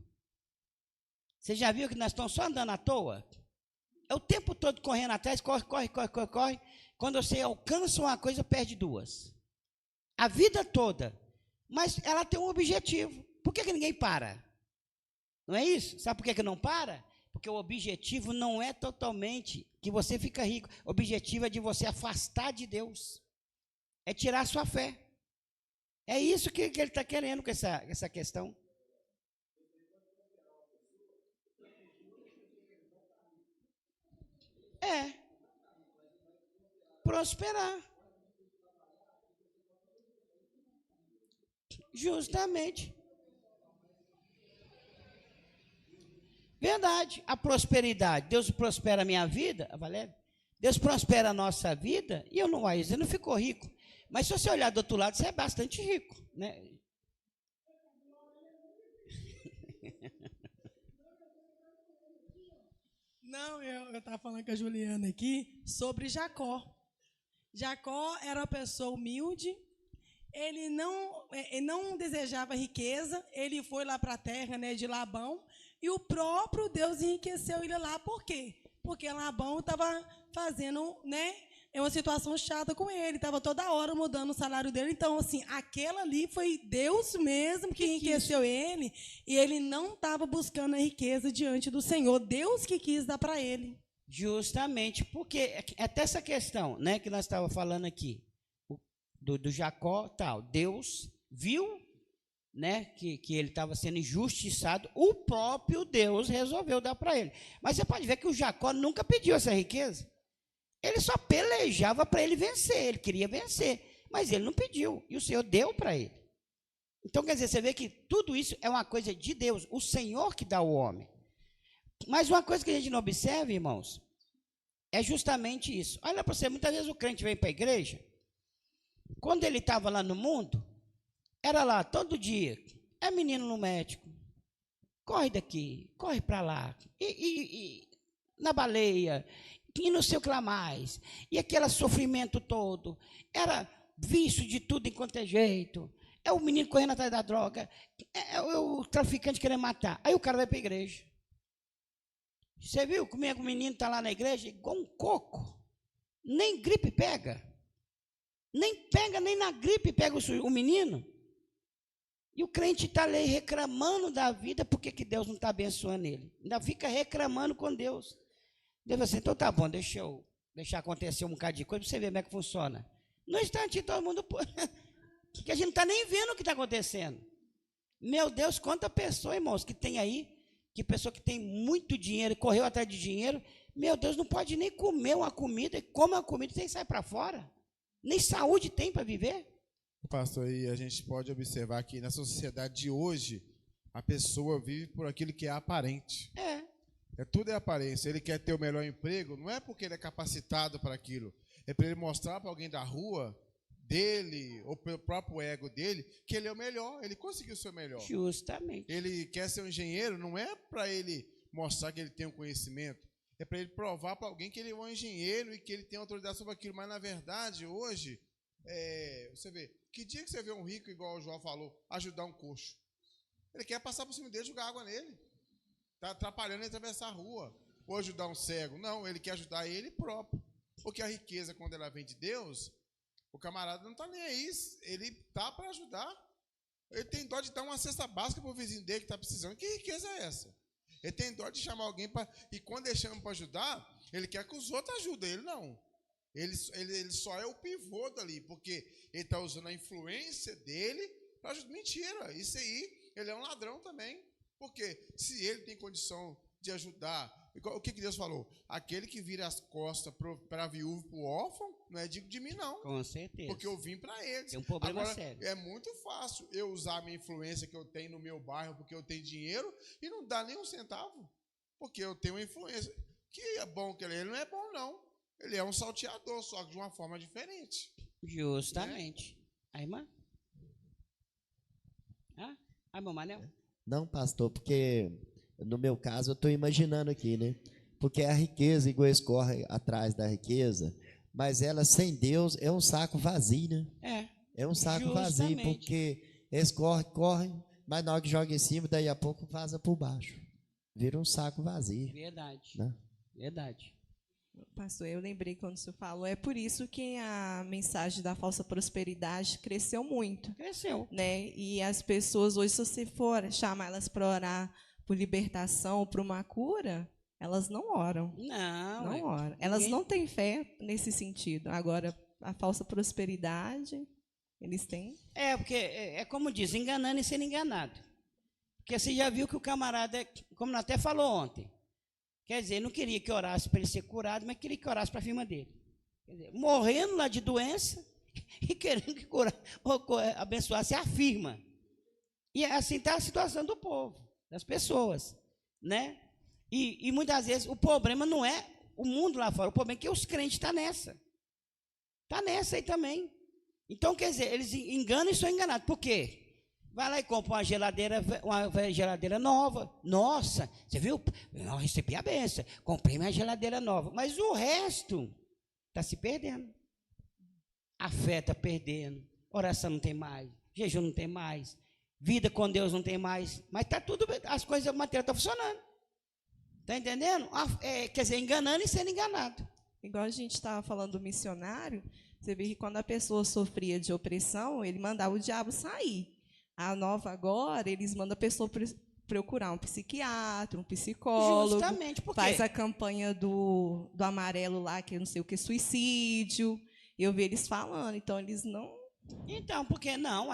Você já viu que nós estamos só andando à toa? É o tempo todo correndo atrás, corre. Quando você alcança uma coisa, perde duas. A vida toda. Mas ela tem um objetivo. Por que ninguém para? Não é isso? Sabe por que não para? Porque o objetivo não é totalmente que você fica rico. O objetivo é de você afastar de Deus. É tirar a sua fé. É isso que ele está querendo com essa questão. Prosperar. Justamente. Verdade. A prosperidade. Deus prospera a minha vida, Valéria. Deus prospera a nossa vida e eu não vai. Você não ficou rico. Mas se você olhar do outro lado, você é bastante rico, né? Não, eu estava falando com a Juliana aqui sobre Jacó. Jacó era uma pessoa humilde. Ele não desejava riqueza, ele foi lá para a terra, né, de Labão, e o próprio Deus enriqueceu ele lá. Por quê? Porque Labão estava fazendo, né, uma situação chata com ele, estava toda hora mudando o salário dele. Então, assim, aquela ali foi Deus mesmo que enriqueceu ele, e ele não estava buscando a riqueza diante do Senhor, Deus que quis dar para ele. Justamente, porque até essa questão, né, que nós estávamos falando aqui, do Jacó, tal, Deus viu, né, que ele estava sendo injustiçado, o próprio Deus resolveu dar para ele. Mas você pode ver que o Jacó nunca pediu essa riqueza. Ele só pelejava para ele vencer, ele queria vencer, mas ele não pediu, e o Senhor deu para ele. Então, quer dizer, você vê que tudo isso é uma coisa de Deus, o Senhor que dá ao homem. Mas uma coisa que a gente não observa, irmãos, é justamente isso. Olha para você, muitas vezes o crente vem para a igreja. Quando ele estava lá no mundo, era lá todo dia. É menino no médico, corre daqui, corre para lá, e na baleia, e não sei o que lá mais, e aquele sofrimento todo, era vício de tudo enquanto é jeito, é o menino correndo atrás da droga, é o traficante querendo matar, aí o cara vai para a igreja. Você viu como é que o menino está lá na igreja, igual um coco, nem gripe pega, nem na gripe pega o menino, e o crente está ali reclamando da vida, porque que Deus não está abençoando ele, ainda fica reclamando com Deus. Deus assim, então tá bom, deixa eu deixar acontecer um bocado de coisa, para você ver como é que funciona. No instante, todo mundo, que a gente não está nem vendo o que está acontecendo. Meu Deus, quanta pessoa, irmãos, que tem aí, que pessoa que tem muito dinheiro, correu atrás de dinheiro, meu Deus, não pode nem comer uma comida, e come uma comida sem sair para fora. Nem saúde tem para viver. Pastor, aí a gente pode observar que na sociedade de hoje, a pessoa vive por aquilo que é aparente. Tudo é aparência. Ele quer ter o melhor emprego, não é porque ele é capacitado para aquilo, é para ele mostrar para alguém da rua dele, ou pelo próprio ego dele, que ele é o melhor, ele conseguiu ser o melhor. Justamente. Ele quer ser um engenheiro, não é para ele mostrar que ele tem um conhecimento, é para ele provar para alguém que ele é um engenheiro e que ele tem autoridade sobre aquilo. Mas, na verdade, hoje, você vê, que dia que você vê um rico, igual o João falou, ajudar um coxo? Ele quer passar por cima dele e jogar água nele. Está atrapalhando ele atravessar a rua. Ou ajudar um cego. Não, ele quer ajudar ele próprio. Porque a riqueza, quando ela vem de Deus, o camarada não está nem aí. Ele está para ajudar. Ele tem dó de dar uma cesta básica para o vizinho dele que está precisando. Que riqueza é essa? Ele tem dó de chamar alguém para... E quando ele chama para ajudar, ele quer que os outros ajudem. Ele não. Ele só é o pivô dali. Porque ele está usando a influência dele para ajudar. Mentira. Isso aí, ele é um ladrão também. Porque se ele tem condição de ajudar, o que Deus falou? Aquele que vira as costas para a viúva e para o órfão, não é digno de mim, não. Com certeza. Porque eu vim para eles. Tem um problema Agora, sério. é muito fácil eu usar a minha influência que eu tenho no meu bairro, porque eu tenho dinheiro, e não dá nem um centavo. Porque eu tenho uma influência. Que é bom que ele não é bom, não. Ele é um salteador, só que de uma forma diferente. Justamente. A irmã? A irmã Manel? Não, pastor, porque no meu caso eu estou imaginando aqui, né? Porque a riqueza, igual eles correm atrás da riqueza, mas ela sem Deus é um saco vazio, né? É um saco vazio, porque eles correm, mas na hora que joga em cima, daí a pouco vaza por baixo. Vira um saco vazio. Verdade. Né? Verdade. Pastor, eu lembrei quando você falou, é por isso que a mensagem da falsa prosperidade cresceu muito. Cresceu. Né? E as pessoas hoje, se você for chamar elas para orar por libertação, por uma cura, elas não oram. Não oram. Elas não têm fé nesse sentido. Agora, a falsa prosperidade, eles têm. Porque é como diz, enganando e sendo enganado. Porque você já viu que o camarada, como nós até falou ontem, quer dizer, não queria que orasse para ele ser curado, mas queria que orasse para a firma dele. Quer dizer, morrendo lá de doença e querendo que abençoasse a firma. E assim está a situação do povo, das pessoas, né? E muitas vezes o problema não é o mundo lá fora, o problema é que os crentes estão nessa. Está nessa aí também. Então, quer dizer, eles enganam e são enganados. Por quê? Vai lá e compra uma geladeira nova. Nossa, você viu? Eu recebi a benção. Comprei minha geladeira nova. Mas o resto está se perdendo. A fé está perdendo. Oração não tem mais. Jejum não tem mais. Vida com Deus não tem mais. Mas está tudo, as coisas materiais estão funcionando. Está entendendo? Quer dizer, enganando e sendo enganado. Igual a gente estava falando do missionário, você vê que quando a pessoa sofria de opressão, ele mandava o diabo sair. A nova agora, eles mandam a pessoa procurar um psiquiatra, um psicólogo. Justamente, porque faz a campanha do amarelo lá, que eu não sei o que, suicídio. Eu vi eles falando, então eles não... Então, por que não?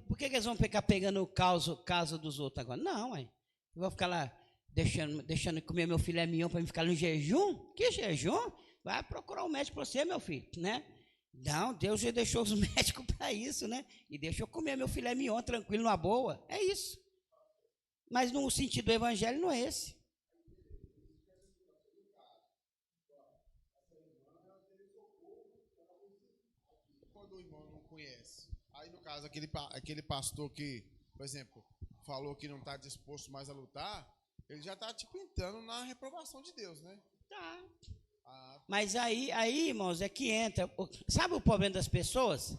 Por que eles vão ficar pegando o caso dos outros agora? Não, eu vou ficar lá deixando comer meu filé mignon para ficar no jejum? Que jejum? Vai procurar um médico para você, meu filho, né? Não, Deus já deixou os médicos para isso, né? E deixou eu comer meu filé mignon tranquilo, numa boa. É isso. Mas no sentido do evangelho não é esse. Quando o irmão não conhece. Aí, no caso, aquele pastor que, por exemplo, falou que não está disposto mais a lutar, ele já está tipo entrando na reprovação de Deus, né? Tá. Ah, Mas aí, irmãos, é que entra. Sabe o problema das pessoas?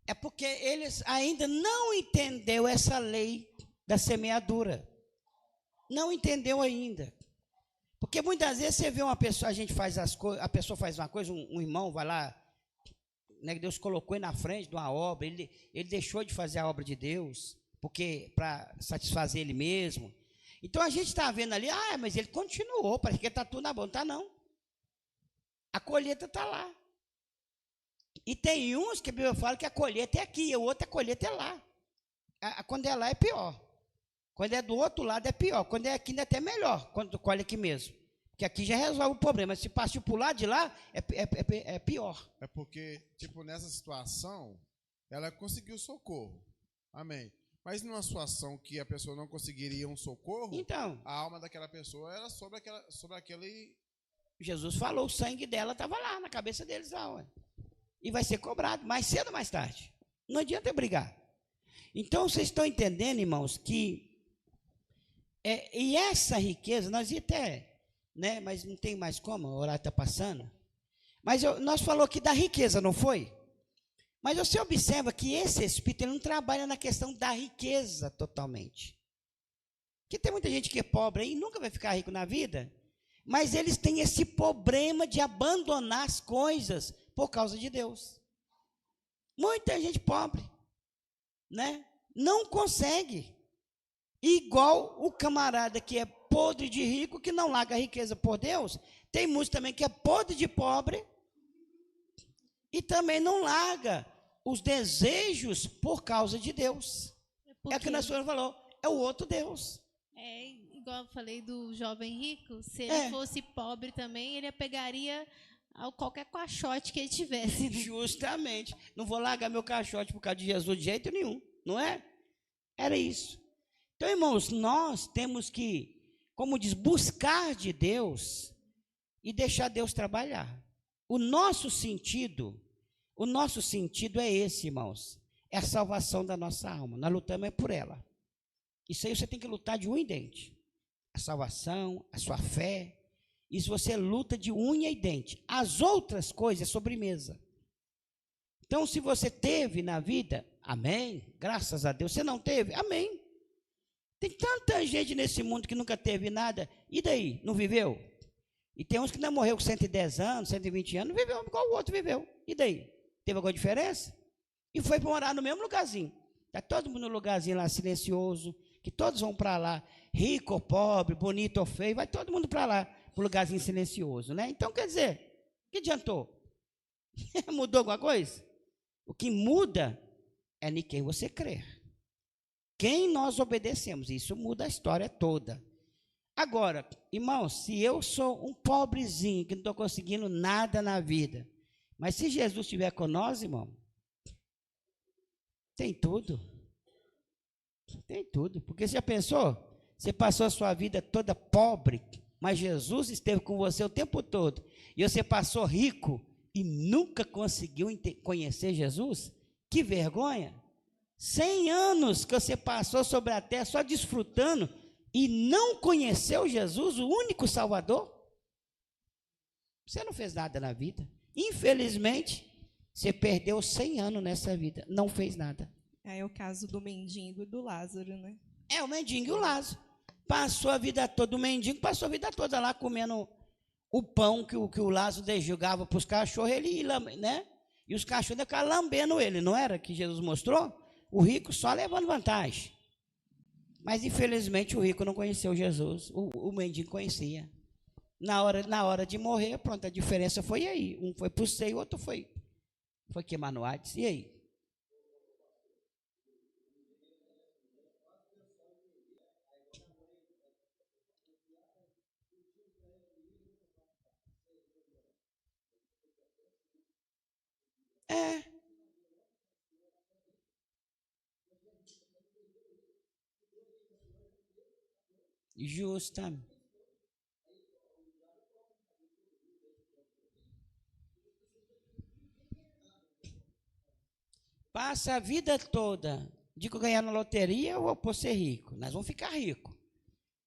É porque eles ainda não entendeu essa lei da semeadura. Não entendeu ainda. Porque muitas vezes você vê uma pessoa, a gente faz as coisas, a pessoa faz uma coisa, um irmão vai lá, né, que Deus colocou ele na frente de uma obra, ele deixou de fazer a obra de Deus, porque para satisfazer ele mesmo. Então a gente está vendo ali, mas ele continuou, parece que está tudo na boa. Não está não. A colheita está lá. E tem uns que a Bíblia fala que a colheita é aqui, e o outro a colheita é lá. Quando é lá é pior. Quando é do outro lado é pior. Quando é aqui ainda é até melhor, quando tu colhe aqui mesmo. Porque aqui já resolve o problema. Se partir para o lado de lá, é pior. é porque, tipo, nessa situação, ela conseguiu socorro. Amém. Mas numa situação que a pessoa não conseguiria um socorro, Então, a alma daquela pessoa era sobre aquele... Jesus falou, o sangue dela estava lá, na cabeça deles lá, ué. E vai ser cobrado, mais cedo ou mais tarde. Não adianta brigar. Então, vocês estão entendendo, irmãos, que... e essa riqueza, nós ia até... né, mas não tem mais como, o horário está passando. Mas nós falou aqui da riqueza, não foi? Mas você observa que esse Espírito ele não trabalha na questão da riqueza totalmente. Porque tem muita gente que é pobre aí e nunca vai ficar rico na vida, mas eles têm esse problema de abandonar as coisas por causa de Deus. Muita gente pobre, né? Não consegue. Igual o camarada que é podre de rico, que não larga a riqueza por Deus. Tem muitos também que é podre de pobre e também não larga os desejos por causa de Deus. É o que a senhora falou, é o outro Deus. Igual eu falei do jovem rico, se ele fosse pobre também, ele pegaria qualquer caixote que ele tivesse. Justamente. Não vou largar meu caixote por causa de Jesus de jeito nenhum, não é? Era isso. Então, irmãos, nós temos que, como diz, buscar de Deus e deixar Deus trabalhar. O nosso sentido é esse, irmãos. É a salvação da nossa alma. Nós lutamos por ela. Isso aí você tem que lutar de unha e dente. A salvação, a sua fé. Isso você luta de unha e dente. As outras coisas é sobremesa. Então, se você teve na vida, amém, graças a Deus. Se não teve, amém. Tem tanta gente nesse mundo que nunca teve nada. E daí? Não viveu? E tem uns que não morreu com 110 anos, 120 anos, não viveu igual o outro viveu. E daí? Teve alguma diferença? E foi para morar no mesmo lugarzinho. Está todo mundo no lugarzinho lá, silencioso, que todos vão para lá, rico ou pobre, bonito ou feio, vai todo mundo para lá, para o lugarzinho silencioso, né? Então, quer dizer, o que adiantou? Mudou alguma coisa? O que muda é em quem você crer. Quem nós obedecemos, isso muda a história toda. Agora, irmãos, se eu sou um pobrezinho, que não estou conseguindo nada na vida, mas se Jesus estiver com nós, irmão, tem tudo. Tem tudo. Porque você já pensou? Você passou a sua vida toda pobre, mas Jesus esteve com você o tempo todo. E você passou rico e nunca conseguiu conhecer Jesus? Que vergonha! 100 anos que você passou sobre a terra só desfrutando e não conheceu Jesus, o único Salvador? Você não fez nada na vida. Infelizmente, você perdeu 100 anos nessa vida, não fez nada. É o caso do mendigo e do Lázaro, né? É o mendigo e o Lázaro. Passou a vida toda, o mendigo passou a vida toda lá comendo o pão que o Lázaro jogava para os cachorros, né? E os cachorros ficavam lambendo ele, não era que Jesus mostrou? O rico só levando vantagem. Mas, infelizmente, o rico não conheceu Jesus. O mendigo conhecia. Na hora de morrer, pronto, a diferença foi aí. Um foi para o seio, o outro foi queimar no Hades. E aí? Justamente. Passa a vida toda dia que eu ganhar na loteria, eu vou ser rico. Nós vamos ficar ricos.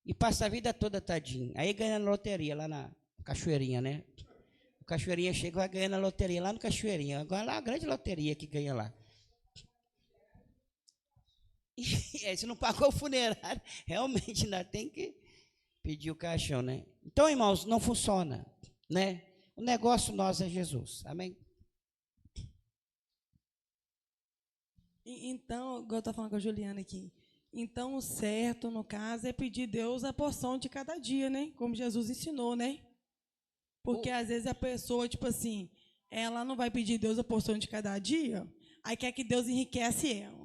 E passa a vida toda, tadinho. Aí ganha na loteria, lá na Cachoeirinha, né? O Cachoeirinha chega e vai ganhar na loteria, lá no Cachoeirinha. Agora lá a grande loteria que ganha lá. E aí, se não pagou o funerário, realmente ainda tem que pedir o caixão, né? Então, irmãos, não funciona, né? O negócio nosso é Jesus. Amém? Então, igual eu estou falando com a Juliana aqui, então o certo, no caso, é pedir a Deus a porção de cada dia, né? Como Jesus ensinou, né? Porque às vezes a pessoa, tipo assim, ela não vai pedir a Deus a porção de cada dia, aí quer que Deus enriquece ela.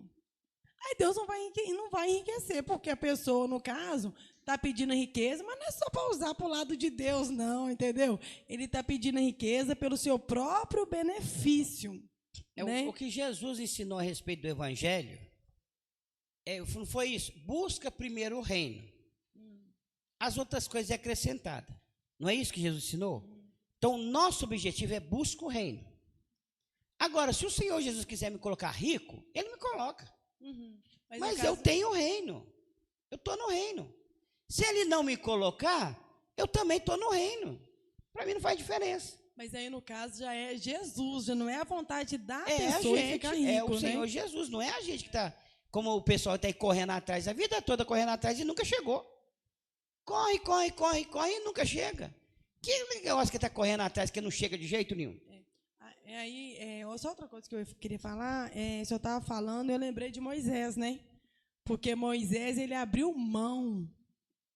Aí Deus não vai enriquecer, porque a pessoa, no caso, está pedindo a riqueza, mas não é só para usar para o lado de Deus, não, entendeu? Ele está pedindo a riqueza pelo seu próprio benefício. Né? O que Jesus ensinou a respeito do Evangelho, não foi isso? Busca primeiro o reino. As outras coisas é acrescentada. Não é isso que Jesus ensinou? Então, o nosso objetivo é buscar o reino. Agora, se o Senhor Jesus quiser me colocar rico, Ele me coloca. Mas eu tenho o reino. Eu estou no reino. Se Ele não me colocar, eu também estou no reino. Para mim não faz diferença. Mas aí, no caso, já é Jesus, já não é a vontade da pessoa de ficar rico, é o né? Senhor Jesus, não é a gente que está, como o pessoal está aí correndo atrás, a vida toda correndo atrás e nunca chegou. Corre e nunca chega. Que negócio que está correndo atrás que não chega de jeito nenhum? Só outra coisa que eu queria falar, se eu estava falando, eu lembrei de Moisés, né? Porque Moisés, ele abriu mão,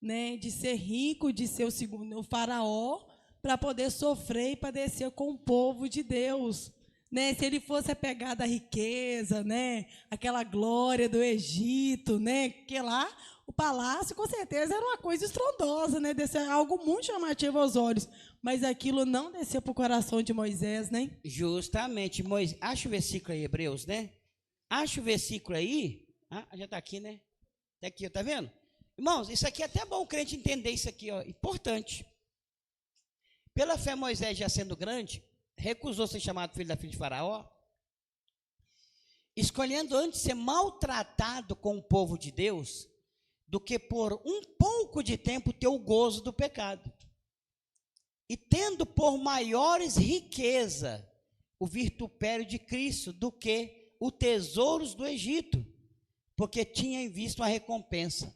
né, de ser rico, de ser o faraó, para poder sofrer e padecer com o povo de Deus. Né? Se ele fosse apegado à riqueza, né? Aquela glória do Egito, né? Porque lá o palácio, com certeza, era uma coisa estrondosa, né? Algo muito chamativo aos olhos. Mas aquilo não desceu para o coração de Moisés, né? Justamente. Moisés, acha o versículo aí, Hebreus, né? Acha o versículo aí. Já está aqui, né? Está aqui, tá vendo? Irmãos, isso aqui é até bom o crente entender isso aqui, ó. Importante. Pela fé, Moisés, já sendo grande, recusou ser chamado filho da filha de Faraó, escolhendo antes ser maltratado com o povo de Deus, do que por um pouco de tempo ter o gozo do pecado. E tendo por maiores riqueza o vitupério de Cristo do que os tesouros do Egito, porque tinha em vista a recompensa.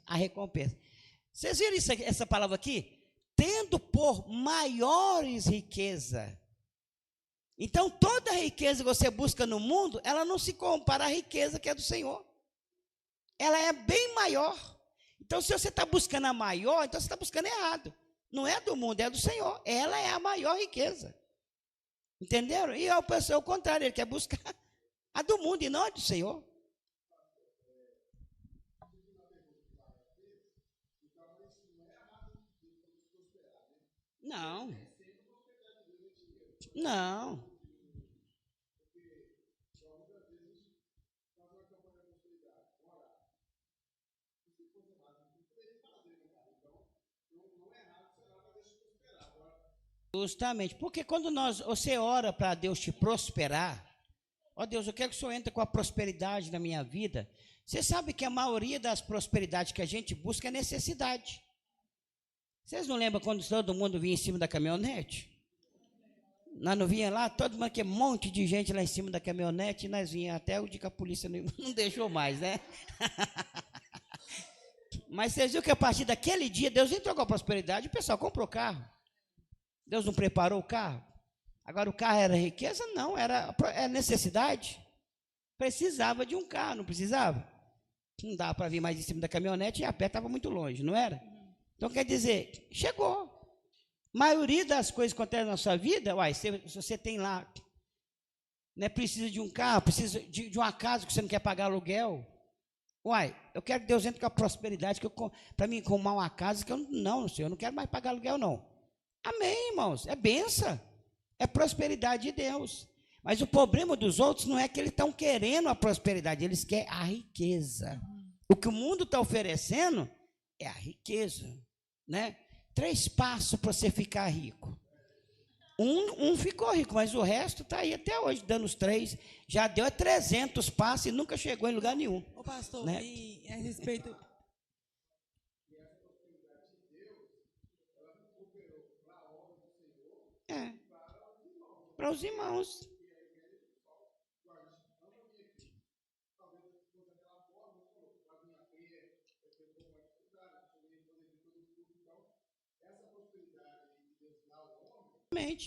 Vocês viram essa palavra aqui? Tendo por maiores riqueza. Então, toda a riqueza que você busca no mundo, ela não se compara à riqueza que é do Senhor. Ela é bem maior. Então, se você está buscando a maior, então você está buscando errado. Não é do mundo, é do Senhor. Ela é a maior riqueza. Entenderam? E a pessoa é o contrário, ele quer buscar a do mundo e não a do Senhor. Não. Justamente, porque quando você ora para Deus te prosperar, ó Deus, eu quero que o Senhor entre com a prosperidade na minha vida. Você sabe que a maioria das prosperidades que a gente busca é necessidade. Vocês não lembram quando todo mundo vinha em cima da caminhonete? Nós não vinha lá, todo mundo, um monte de gente lá em cima da caminhonete, e nós vinha até o dia que a polícia não deixou mais, né? Mas vocês viram que a partir daquele dia, Deus entrou com a prosperidade, o pessoal comprou carro. Deus não preparou o carro? Agora o carro era riqueza? Não, era necessidade. Precisava de um carro, não precisava? Não dava para vir mais em cima da caminhonete e a pé estava muito longe, não era? Então quer dizer, chegou. A maioria das coisas que acontecem na sua vida, se você tem lá, né, precisa de um carro, precisa de uma casa que você não quer pagar aluguel. Eu quero que Deus entre com a prosperidade, para mim arrumar uma casa, que não, Senhor, eu não quero mais pagar aluguel, não. Amém, irmãos, é bênção, é prosperidade de Deus. Mas o problema dos outros não é que eles estão querendo a prosperidade, eles querem a riqueza. O que o mundo está oferecendo é a riqueza, né? 3 passos para você ficar rico. Um ficou rico, mas o resto está aí até hoje, dando os 3. Já deu 300 passos e nunca chegou em lugar nenhum. Ô, pastor, Né? e a respeito... Para os irmãos.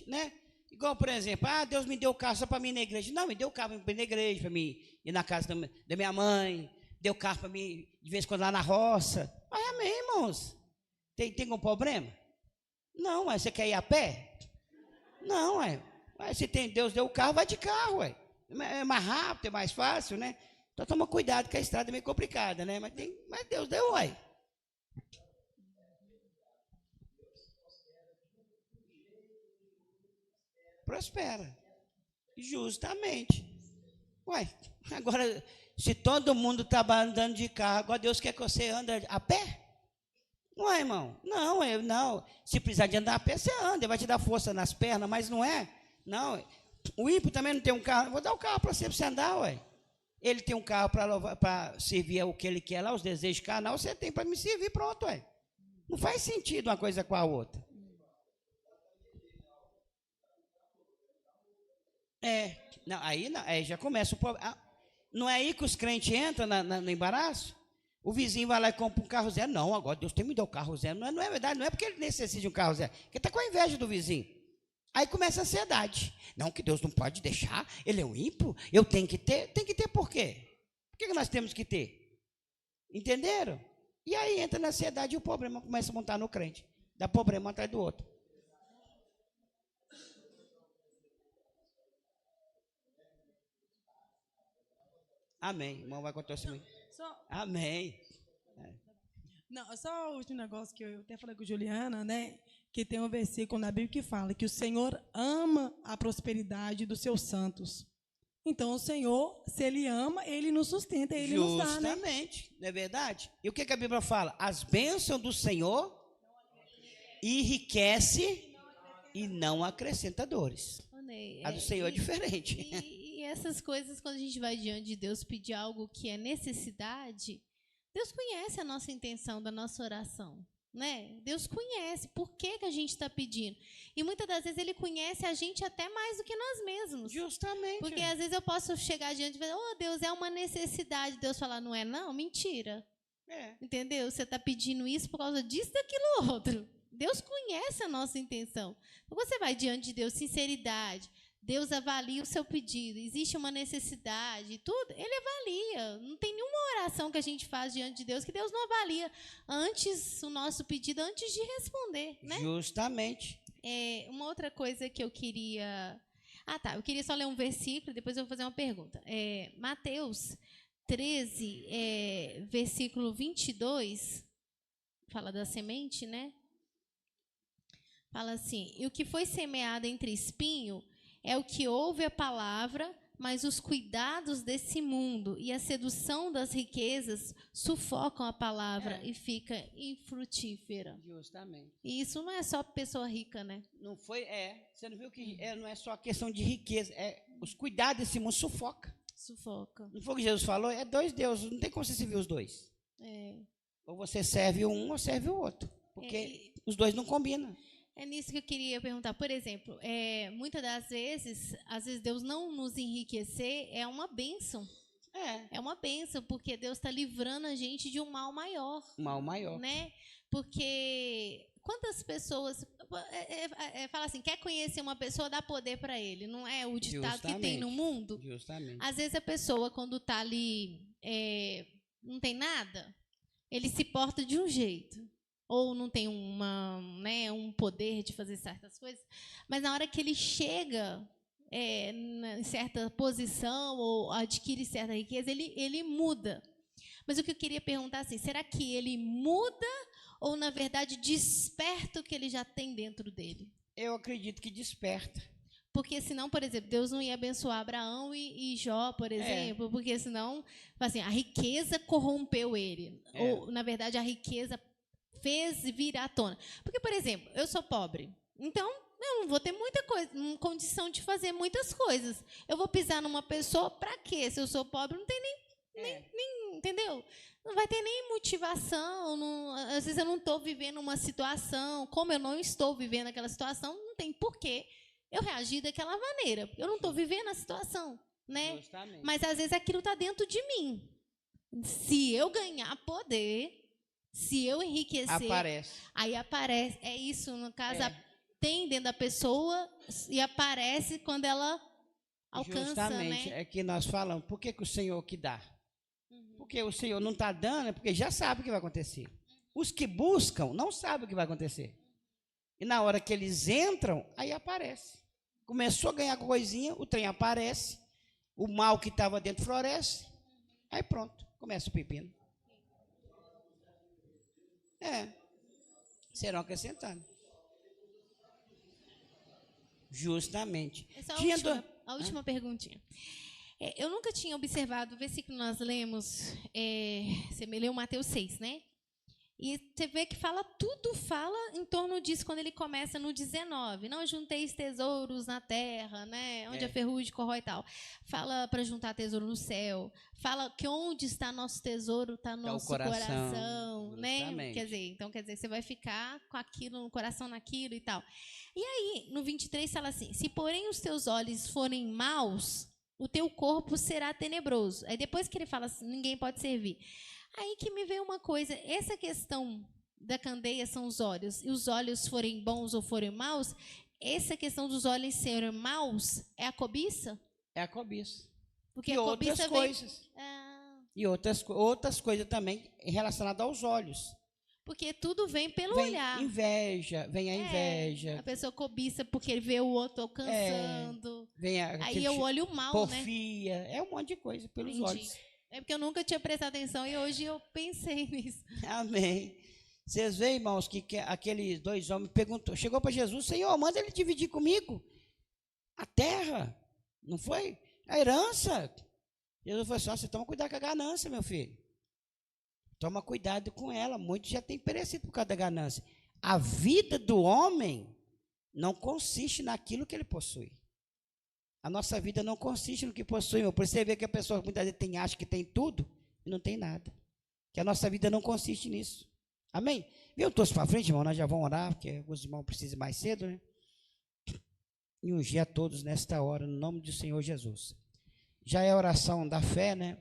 Né? Igual, por exemplo, Deus me deu carro só para mim ir na igreja. Não, me deu carro para ir na igreja, para mim ir na casa da minha mãe, deu carro para mim, de vez em quando, lá na roça. Mas amém, irmãos. Tem algum problema? Não, mas você quer ir a pé? Não, mas se tem Deus deu o carro, vai de carro, é mais rápido, é mais fácil, né? Então toma cuidado, que a estrada é meio complicada, né? Mas Deus deu, Prospera. Justamente. Agora, se todo mundo está andando de carro, agora Deus quer que você ande a pé? Não é, irmão? Não. Se precisar de andar a pé, você anda, vai te dar força nas pernas, mas não é. Não. O ímpio também não tem um carro. Vou dar o carro para você andar, Ele tem um carro para servir o que ele quer lá, os desejos carnal, você tem para me servir, pronto, Não faz sentido uma coisa com a outra. Não, aí já começa o problema. Não é aí que os crentes entram no embaraço? O vizinho vai lá e compra um carro zero. Não, agora Deus tem que me dar o carro zero. Não é verdade, não é porque ele necessita de um carro zero, porque está com a inveja do vizinho. Aí começa a ansiedade. Não, que Deus não pode deixar, ele é um ímpio, eu tenho que ter. Tem que ter por quê? Por que nós temos que ter? Entenderam? E aí entra na ansiedade e o problema começa a montar no crente. Dá problema atrás do outro. Amém. Irmão, vai contar assim. Amém. Não, só o último negócio que eu até falei com a Juliana, né? Que tem um versículo na Bíblia que fala que o Senhor ama a prosperidade dos seus santos. Então, o Senhor, se Ele ama, Ele nos sustenta, Ele nos dá, né? Justamente, não é verdade? E o que a Bíblia fala? As bênçãos do Senhor enriquece e não acrescenta dores. A do Senhor é diferente. E essas coisas, quando a gente vai diante de Deus pedir algo que é necessidade, Deus conhece a nossa intenção da nossa oração, né? Deus conhece por que a gente está pedindo. E muitas das vezes Ele conhece a gente até mais do que nós mesmos. Justamente. Porque às vezes eu posso chegar diante e falar, Deus, é uma necessidade. Deus falar, não é não? Mentira. Entendeu? Você está pedindo isso por causa disso, daquilo, outro. Deus conhece a nossa intenção. Então, você vai diante de Deus, sinceridade. Deus avalia o seu pedido. Existe uma necessidade, tudo, Ele avalia. Não tem nenhuma oração que a gente faz diante de Deus que Deus não avalia antes o nosso pedido, antes de responder, né? Justamente. Uma outra coisa que eu queria... eu queria só ler um versículo, depois eu vou fazer uma pergunta. Mateus 13, versículo 22, fala da semente, né? Fala assim, e o que foi semeado entre espinho é o que ouve a palavra, mas os cuidados desse mundo e a sedução das riquezas sufocam a palavra e fica infrutífera. Justamente. E isso não é só pessoa rica, né? Não foi, você não viu que não é só questão de riqueza, os cuidados desse mundo sufoca. Não foi o que Jesus falou? É dois deuses, não tem como você servir os dois. Ou você serve um ou serve o outro, porque os dois não combinam. É nisso que eu queria perguntar. Por exemplo, muitas das vezes, às vezes Deus não nos enriquecer é uma bênção. É uma bênção, porque Deus está livrando a gente de um mal maior. Mal maior. Né? Porque quantas pessoas... fala assim, quer conhecer uma pessoa, dá poder para ele. Não é o ditado que tem no mundo? Justamente. Às vezes a pessoa, quando está ali, não tem nada, ele se porta de um jeito. Ou não tem um poder de fazer certas coisas, mas na hora que ele chega em certa posição ou adquire certa riqueza, ele muda. Mas o que eu queria perguntar assim, será que ele muda ou, na verdade, desperta o que ele já tem dentro dele? Eu acredito que desperta. Porque senão, por exemplo, Deus não ia abençoar Abraão e Jó, por exemplo, porque senão, assim, a riqueza corrompeu ele. Ou, na verdade, a riqueza fez vir à tona. Porque, por exemplo, eu sou pobre. Então, eu não vou ter muita coisa, condição de fazer muitas coisas. Eu vou pisar numa pessoa para quê? Se eu sou pobre, não tem nem entendeu? Não vai ter nem motivação. Às vezes eu não estou vivendo uma situação. Como eu não estou vivendo aquela situação, não tem porquê eu reagir daquela maneira. Eu não estou vivendo a situação, né? Justamente. Mas às vezes aquilo está dentro de mim. Se eu ganhar poder, se eu enriquecer, Aparece. aí aparece. É isso, no caso, É. tem dentro da pessoa e aparece quando ela alcança, Justamente, né? é que nós falamos, por que o Senhor que dá? Porque o Senhor não está dando, é porque já sabe o que vai acontecer. Os que buscam não sabem o que vai acontecer. E na hora que eles entram, aí aparece. Começou a ganhar coisinha, o trem aparece, o mal que estava dentro floresce, aí pronto, começa o pepino. Serão acrescentados. Justamente. Essa é Tinha a última perguntinha. Eu nunca tinha observado o versículo que nós lemos, você me leu Mateus 6, né? E você vê que tudo fala em torno disso quando ele começa no 19. Não junteis tesouros na terra, né? Onde a ferrugem corrói e tal. Fala para juntar tesouro no céu. Fala que onde está nosso tesouro está nosso coração, né? Quer dizer, você vai ficar com aquilo no coração, naquilo e tal. E aí, no 23 fala assim: se porém os teus olhos forem maus, o teu corpo será tenebroso. Aí depois que ele fala assim, ninguém pode servir. Aí que me veio uma coisa, essa questão da candeia são os olhos, e os olhos forem bons ou forem maus, essa questão dos olhos serem maus é a cobiça? É a cobiça. Porque E a outras cobiça coisas. vem... E outras coisas também relacionadas aos olhos. Porque tudo vem pelo Vem olhar. vem a inveja. A pessoa cobiça porque vê o outro alcançando. Vem Aí eu olho mal, porfia, né? É um monte de coisa pelos olhos. É porque eu nunca tinha prestado atenção e hoje eu pensei nisso. Amém. Vocês veem, irmãos, que aqueles dois homens chegou para Jesus: Senhor, manda ele dividir comigo a terra, não foi? A herança. Jesus falou assim: você toma cuidado com a ganância, meu filho. Toma cuidado com ela. Muitos já têm perecido por causa da ganância. A vida do homem não consiste naquilo que ele possui. A nossa vida não consiste no que possuímos. Por isso você vê que a pessoa muitas vezes acha que tem tudo e não tem nada. Que a nossa vida não consiste nisso. Amém? Viu? Todos para frente, irmão. Nós já vamos orar, porque alguns irmãos precisam ir mais cedo, né? E ungir a todos nesta hora, no nome do Senhor Jesus. Já é a oração da fé, né?